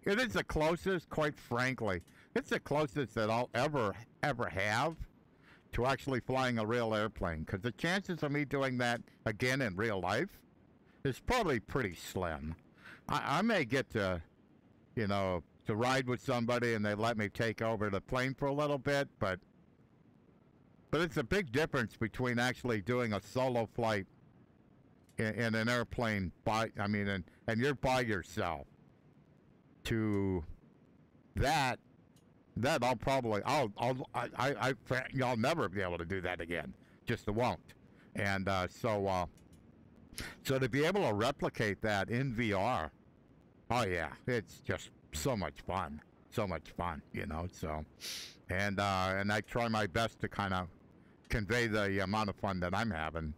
is the closest, quite frankly. It's the closest that I'll ever have to actually flying a real airplane, because the chances of me doing that again in real life is probably pretty slim. I may get to, to ride with somebody and they let me take over the plane for a little bit, but it's a big difference between actually doing a solo flight in an airplane and you're by yourself, to that I'll never be able to do that again. Just won't. And so to be able to replicate that in VR, oh yeah, it's just so much fun. So much fun, so and I try my best to kind of convey the amount of fun that I'm having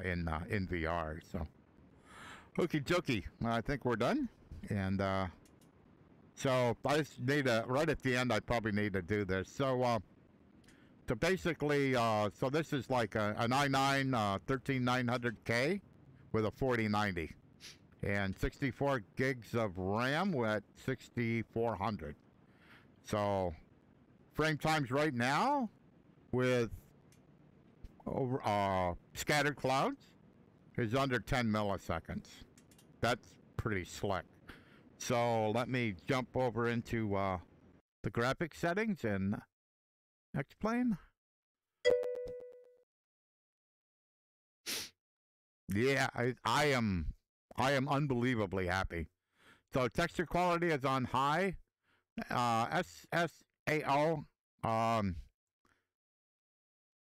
in VR. So okie dokie, I think we're done. And so I just need right at the end, I probably need to do this. So to basically, so this is like an i9 13900K with a 4090 and 64 gigs of RAM with 6400. So frame times right now with scattered clouds is under 10 milliseconds. that's pretty slick. So let me jump over into the graphics settings and explain. Yeah, I am unbelievably happy. So texture quality is on high. SSAO.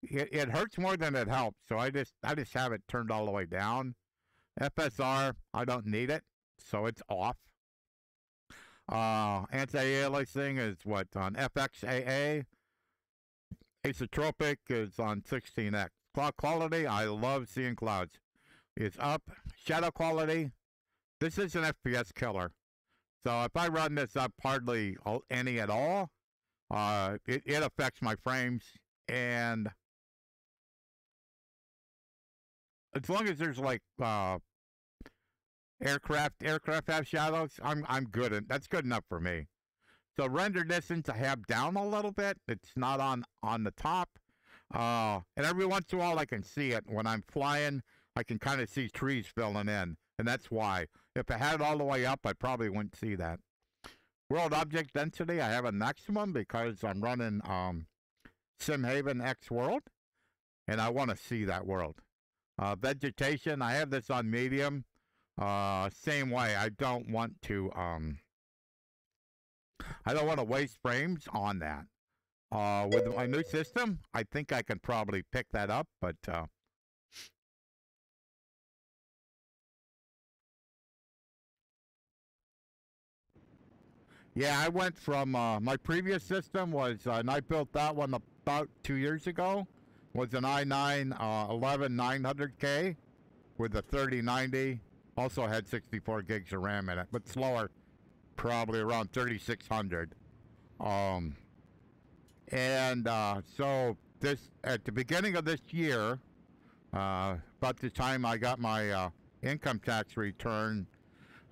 It hurts more than it helps, so I just have it turned all the way down. FSR, I don't need it, so it's off. Anti-aliasing is what on FXAA. Isotropic is on 16x. Cloud quality, I love seeing clouds. It's up. Shadow quality, this is an FPS killer. So if I run this up hardly any at all, it affects my frames. And as long as there's like aircraft have shadows, I'm good. That's good enough for me. So render distance I have down a little bit. It's not on the top. And every once in a while I can see it. When I'm flying, I can kind of see trees filling in. And that's why. If I had it all the way up, I probably wouldn't see that. World object density, I have a maximum because I'm running SimHaven X World. And I want to see that world. Vegetation, I have this on medium. Same way. I don't want to waste frames on that. With my new system, I think I can probably pick that up, but yeah, I went from my previous system was, and I built that one about 2 years ago, was an i9 11900K with a 3090. Also had 64 gigs of RAM in it, but slower, probably around 3600. So this at the beginning of this year, about the time I got my income tax return,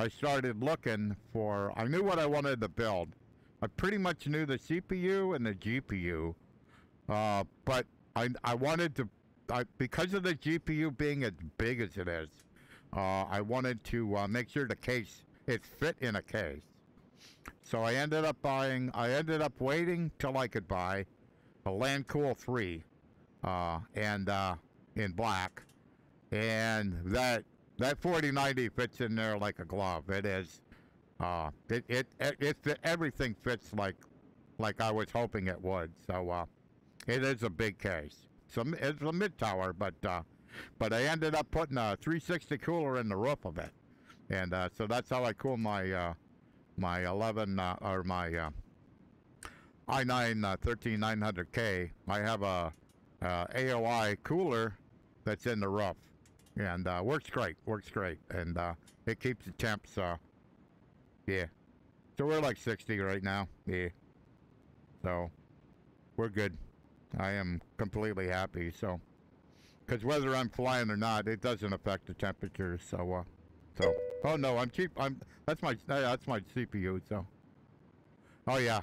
I started looking for, I knew what I wanted to build. I pretty much knew the CPU and the GPU, but I wanted to, because of the GPU being as big as it is, I wanted to make sure the case, it fit in a case. So I ended up waiting till I could buy a LandCool 3, in black, and that 4090 fits in there like a glove. It is, everything fits like I was hoping it would. So it is a big case. So it's a mid tower, but I ended up putting a 360 cooler in the roof of it, and so that's how I cool my my 11 or my i9 13900K. I have a AOI cooler that's in the roof, and works great, and it keeps the temps, yeah. So we're like 60 right now, yeah. So we're good. I am completely happy. So, because whether I'm flying or not, it doesn't affect the temperature. So, oh no, I'm cheap. That's my CPU. So, oh yeah,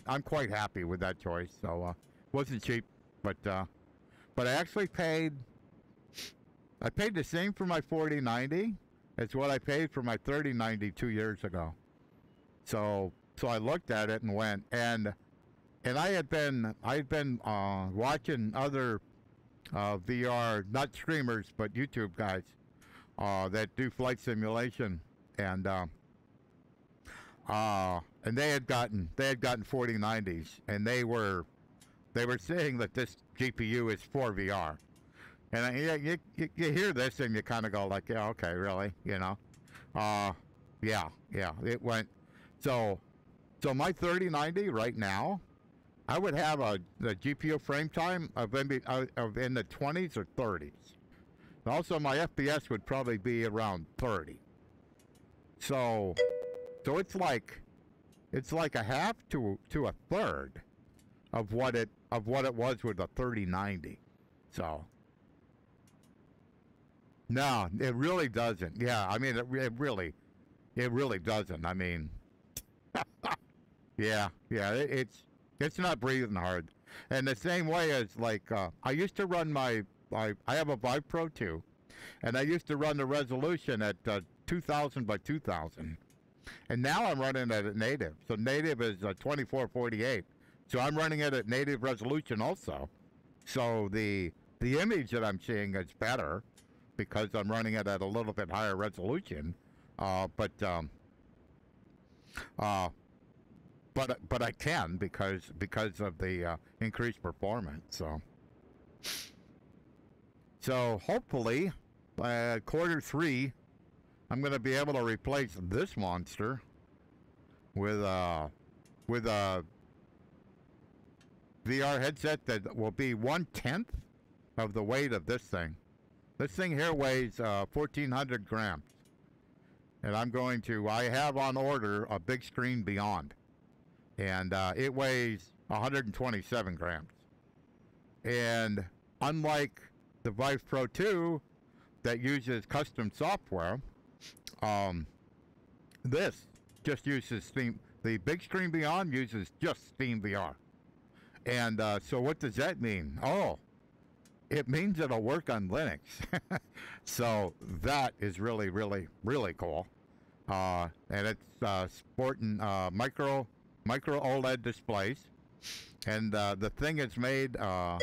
I'm quite happy with that choice. So, wasn't cheap, but I actually paid the same for my 4090 as what I paid for my 3090 2 years ago. So I looked at it and went, and I had been watching other VR, not streamers, but YouTube guys that do flight simulation, and they had gotten 4090s, and they were saying that this GPU is for VR, and you hear this and you kind of go like, yeah, okay, really, you know, yeah, it went. So my 3090 right now, I would have the GPU frame time of in the 20s or 30s. Also, my FPS would probably be around 30. So it's like a half to a third of what it was with a 3090. So no, it really doesn't. Yeah, I mean it really doesn't. I mean, yeah, it's not breathing hard. And the same way as like I used to run I have a Vive Pro 2, And I used to run the resolution at 2000 by 2000. And now I'm running it at native. So native is 2448. So I'm running it at native resolution also. So the image that I'm seeing is better because I'm running it at a little bit higher resolution. But I can because of the increased performance. So hopefully, Q3, I'm going to be able to replace this monster with a VR headset that will be 1/10 of the weight of this thing. This thing here weighs 1,400 grams. And I have on order a big screen beyond. And it weighs 127 grams. And unlike the Vive Pro 2 that uses custom software, this just uses Steam. The big screen beyond uses just Steam VR. And so what does that mean? Oh, it means it'll work on Linux. So that is really, really, really cool. And it's sporting micro OLED displays. And the thing is made... Oh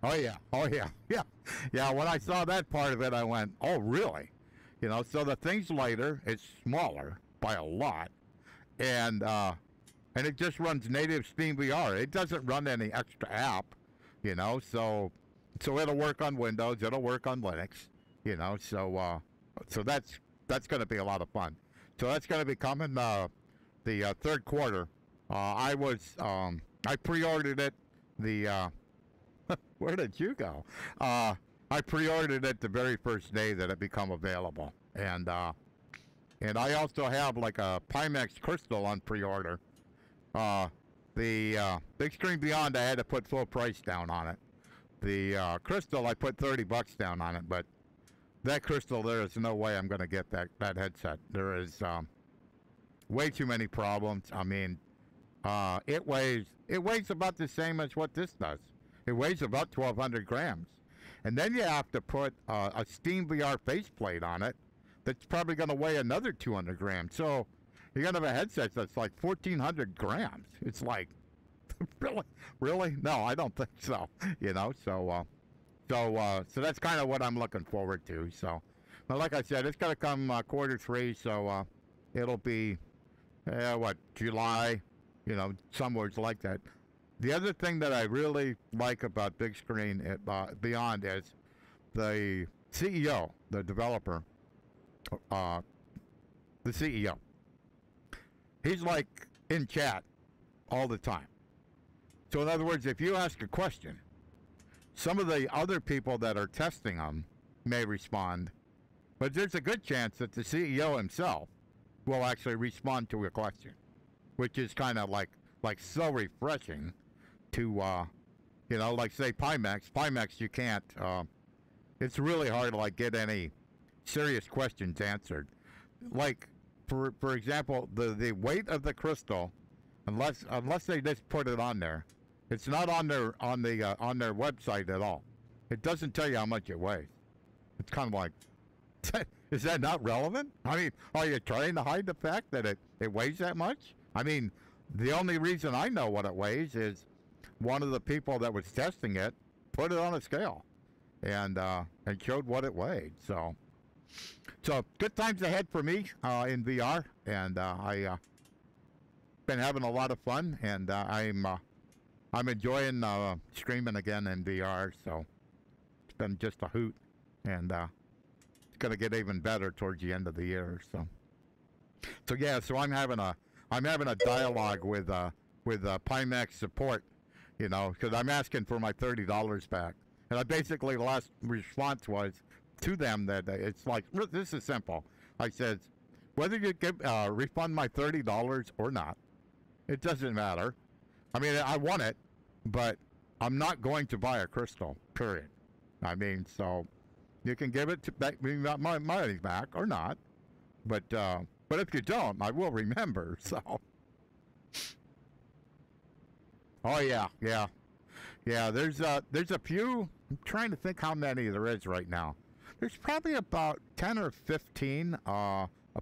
yeah. Yeah, when I saw that part of it, I went, oh, really? You know, so the thing's lighter. It's smaller by a lot. And it just runs native Steam VR. It doesn't run any extra app, you know, so it'll work on Windows. It'll work on Linux, you know, so that's going to be a lot of fun. So that's going to be coming the third quarter. I pre-ordered it where did you go? I pre-ordered it the very first day that it became available, and I also have like a Pimax Crystal on pre-order. The Big Screen Beyond, I had to put full price down on it. The Crystal, I put $30 down on it, but that Crystal, there is no way I'm going to get that headset. There is way too many problems. I mean, it weighs about the same as what this does. It weighs about 1,200 grams. And then you have to put a Steam VR faceplate on it that's probably going to weigh another 200 grams. So you're going to have a headset that's like 1,400 grams. It's like, really? No, I don't think so. You know, so that's kind of what I'm looking forward to. So, but like I said, it's going to come Q3, so it'll be, July, you know, somewhere like that. The other thing that I really like about Big Screen Beyond is the CEO, the developer, the CEO. He's like in chat all the time. So in other words, if you ask a question, some of the other people that are testing them may respond, but there's a good chance that the CEO himself will actually respond to a question, which is kind of like so refreshing to, you know, like say Pimax, you can't, it's really hard to like get any serious questions answered. Like, for example, the weight of the crystal, unless they just put it on there, it's not on their website at all. It doesn't tell you how much it weighs. It's kind of like, is that not relevant? I mean, are you trying to hide the fact that it weighs that much? I mean, the only reason I know what it weighs is one of the people that was testing it put it on a scale and showed what it weighed. So good times ahead for me in VR, and I've been having a lot of fun, and I'm enjoying streaming again in VR. So it's been just a hoot, and it's gonna get even better towards the end of the year. So yeah, so I'm having a dialogue with Pimax support, you know, because I'm asking for my $30 back, and I basically, the last response was to them that it's like, this is simple. I said, whether you refund my $30 or not, it doesn't matter. I mean, I want it, but I'm not going to buy a crystal, period. I mean, so you can give it back, my money back or not, but if you don't, I will remember. So, oh yeah. There's a few I'm trying to think how many there is right now. There's probably about 10 or 15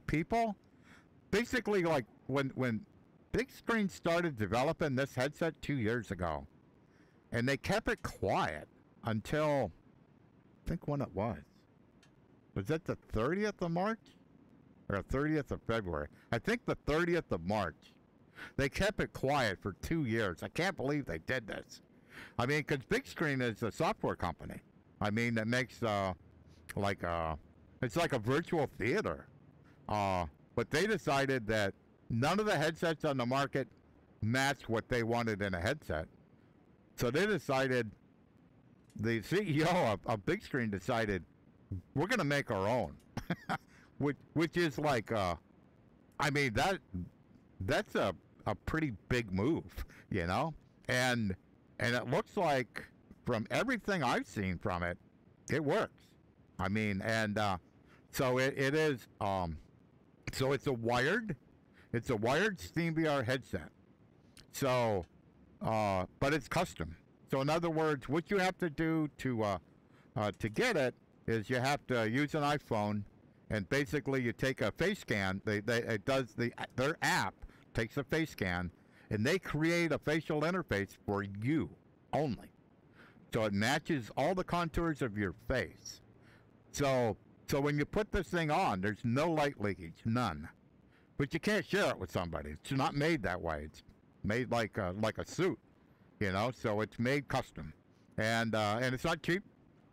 people. Basically, like when Big Screen started developing this headset 2 years ago, and they kept it quiet until, I think when it was. Was it the 30th of March? Or 30th of February? I think the 30th of March. They kept it quiet for 2 years. I can't believe they did this. I mean, because Big Screen is a software company. I mean, that makes it's like a virtual theater. But they decided that none of the headsets on the market matched what they wanted in a headset. So they decided, the CEO of Big Screen decided, we're going to make our own. which is like, I mean, that's a pretty big move, you know? And it looks like, from everything I've seen from it, it works. I mean, and so it is, so it's a wired SteamVR headset. So, but it's custom. So in other words, what you have to do to get it is you have to use an iPhone, and basically you take a face scan. Their app takes a face scan, and they create a facial interface for you only. So it matches all the contours of your face. So when you put this thing on, there's no light leakage, none. But you can't share it with somebody. It's not made that way. It's made like a suit, you know. So it's made custom, and it's not cheap.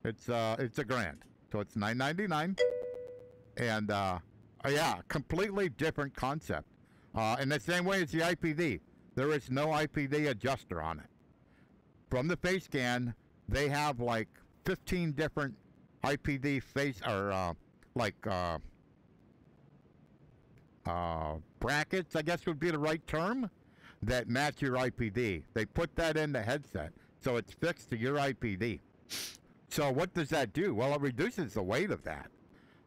It's $1,000. So it's $999, and yeah, completely different concept. In the same way as the IPD, there is no IPD adjuster on it. From the face scan, they have like 15 different IPD face or brackets, I guess would be the right term, that match your IPD. They put that in the headset, so it's fixed to your IPD. So what does that do? Well, it reduces the weight of that.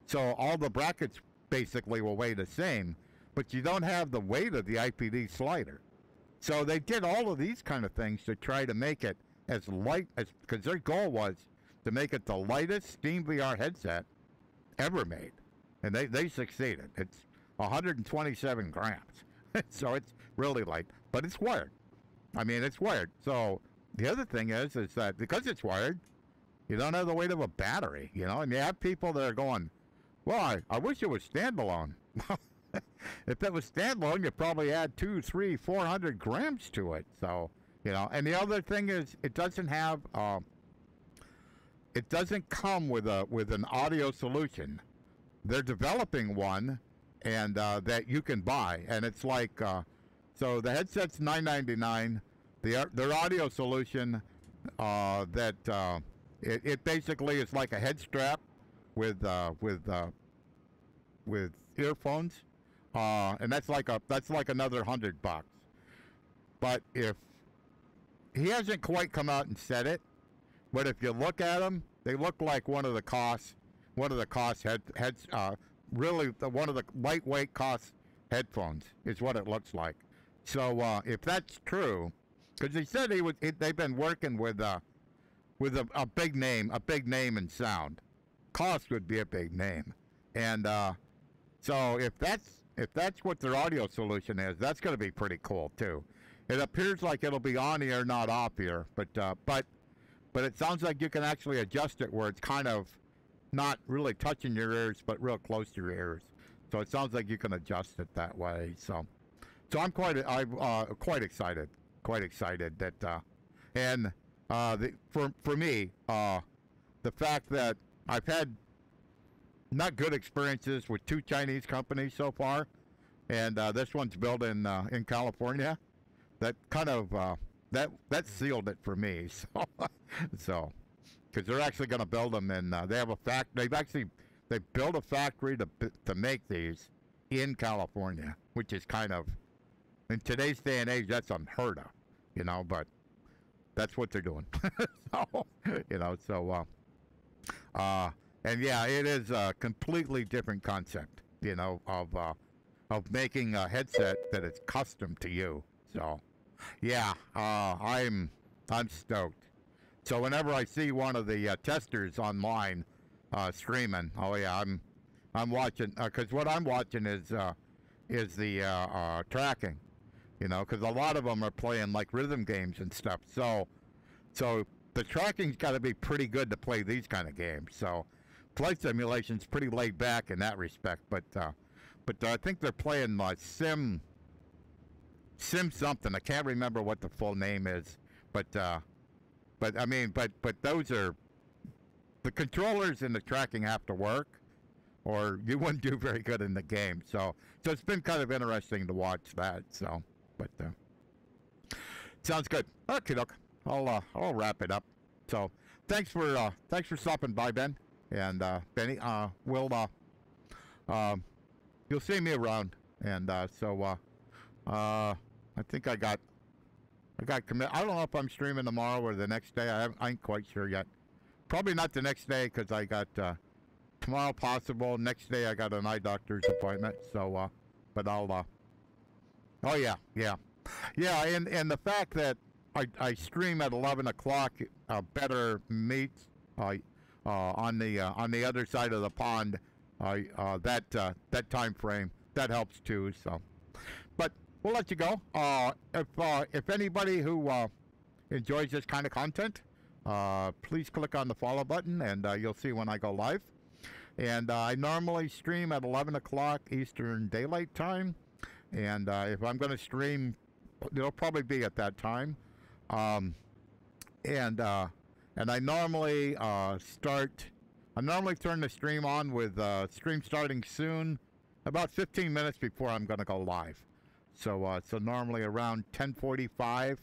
So all the brackets basically will weigh the same, but you don't have the weight of the IPD slider. So they did all of these kind of things to try to make it as light as, because their goal was to make it the lightest SteamVR headset ever made. And they succeeded. It's 127 grams. So it's really light, but it's wired. I mean, it's wired. So the other thing is that because it's wired, you don't have the weight of a battery, you know? And you have people that are going, well, I wish it was standalone. If it was standalone, you'd probably add 200, 300, 400 grams to it. So, you know, and the other thing is it doesn't have, it doesn't come with an audio solution. They're developing one, and that you can buy, and it's like, so the headset's $999. Their audio solution, it basically is like a head strap with earphones, and that's like another $100. But if he hasn't quite come out and said it, but if you look at them, they look like one of the lightweight cost headphones is what it looks like. So if that's true, because he said they've been working with a big name in sound. Cost would be a big name, and so if that's what their audio solution is, that's going to be pretty cool too. It appears like it'll be on ear, not off ear, but it sounds like you can actually adjust it where it's kind of not really touching your ears, but real close to your ears. So it sounds like you can adjust it that way. So I'm quite excited that, and for me, the fact that I've had not good experiences with 2 Chinese companies so far, and this one's built in California, that kind of that sealed it for me. So. Because they're actually going to build them, and they have a they built a factory to make these in California, which is kind of, in today's day and age, that's unheard of, you know. But that's what they're doing. So, you know, and yeah, it is a completely different concept, you know, of making a headset that is custom to you. So, yeah, I'm stoked. So whenever I see one of the testers online streaming, oh yeah, I'm watching, because what I'm watching is the tracking, you know, because a lot of them are playing like rhythm games and stuff. So the tracking's got to be pretty good to play these kind of games. So flight simulation's pretty laid back in that respect. But I think they're playing sim something. I can't remember what the full name is. But I mean, but those are, the controllers and the tracking have to work, or you wouldn't do very good in the game. So it's been kind of interesting to watch that. So, but sounds good. Okay, look, I'll wrap it up. So thanks for stopping by, Ben and Benny. You'll see me around, and I think I got commit. I don't know if I'm streaming tomorrow or the next day. I ain't quite sure yet. Probably not the next day, because I got tomorrow possible. Next day I got an eye doctor's appointment. So, but I'll. Oh yeah. And the fact that I stream at 11 o'clock better meets on the other side of the pond. That time frame that helps too. So, but we'll let you go. If anybody who enjoys this kind of content, please click on the follow button, and you'll see when I go live. And I normally stream at 11 o'clock Eastern Daylight Time. And if I'm going to stream, it'll probably be at that time. And I normally turn the stream on with stream starting soon, about 15 minutes before I'm going to go live. So normally around 10:45,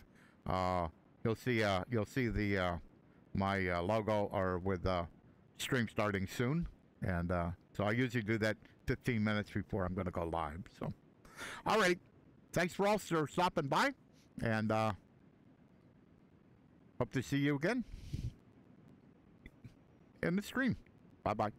you'll see the my logo or with stream starting soon, and so I usually do that 15 minutes before I'm going to go live. So, all right, thanks for all for stopping by, and hope to see you again in the stream. Bye bye.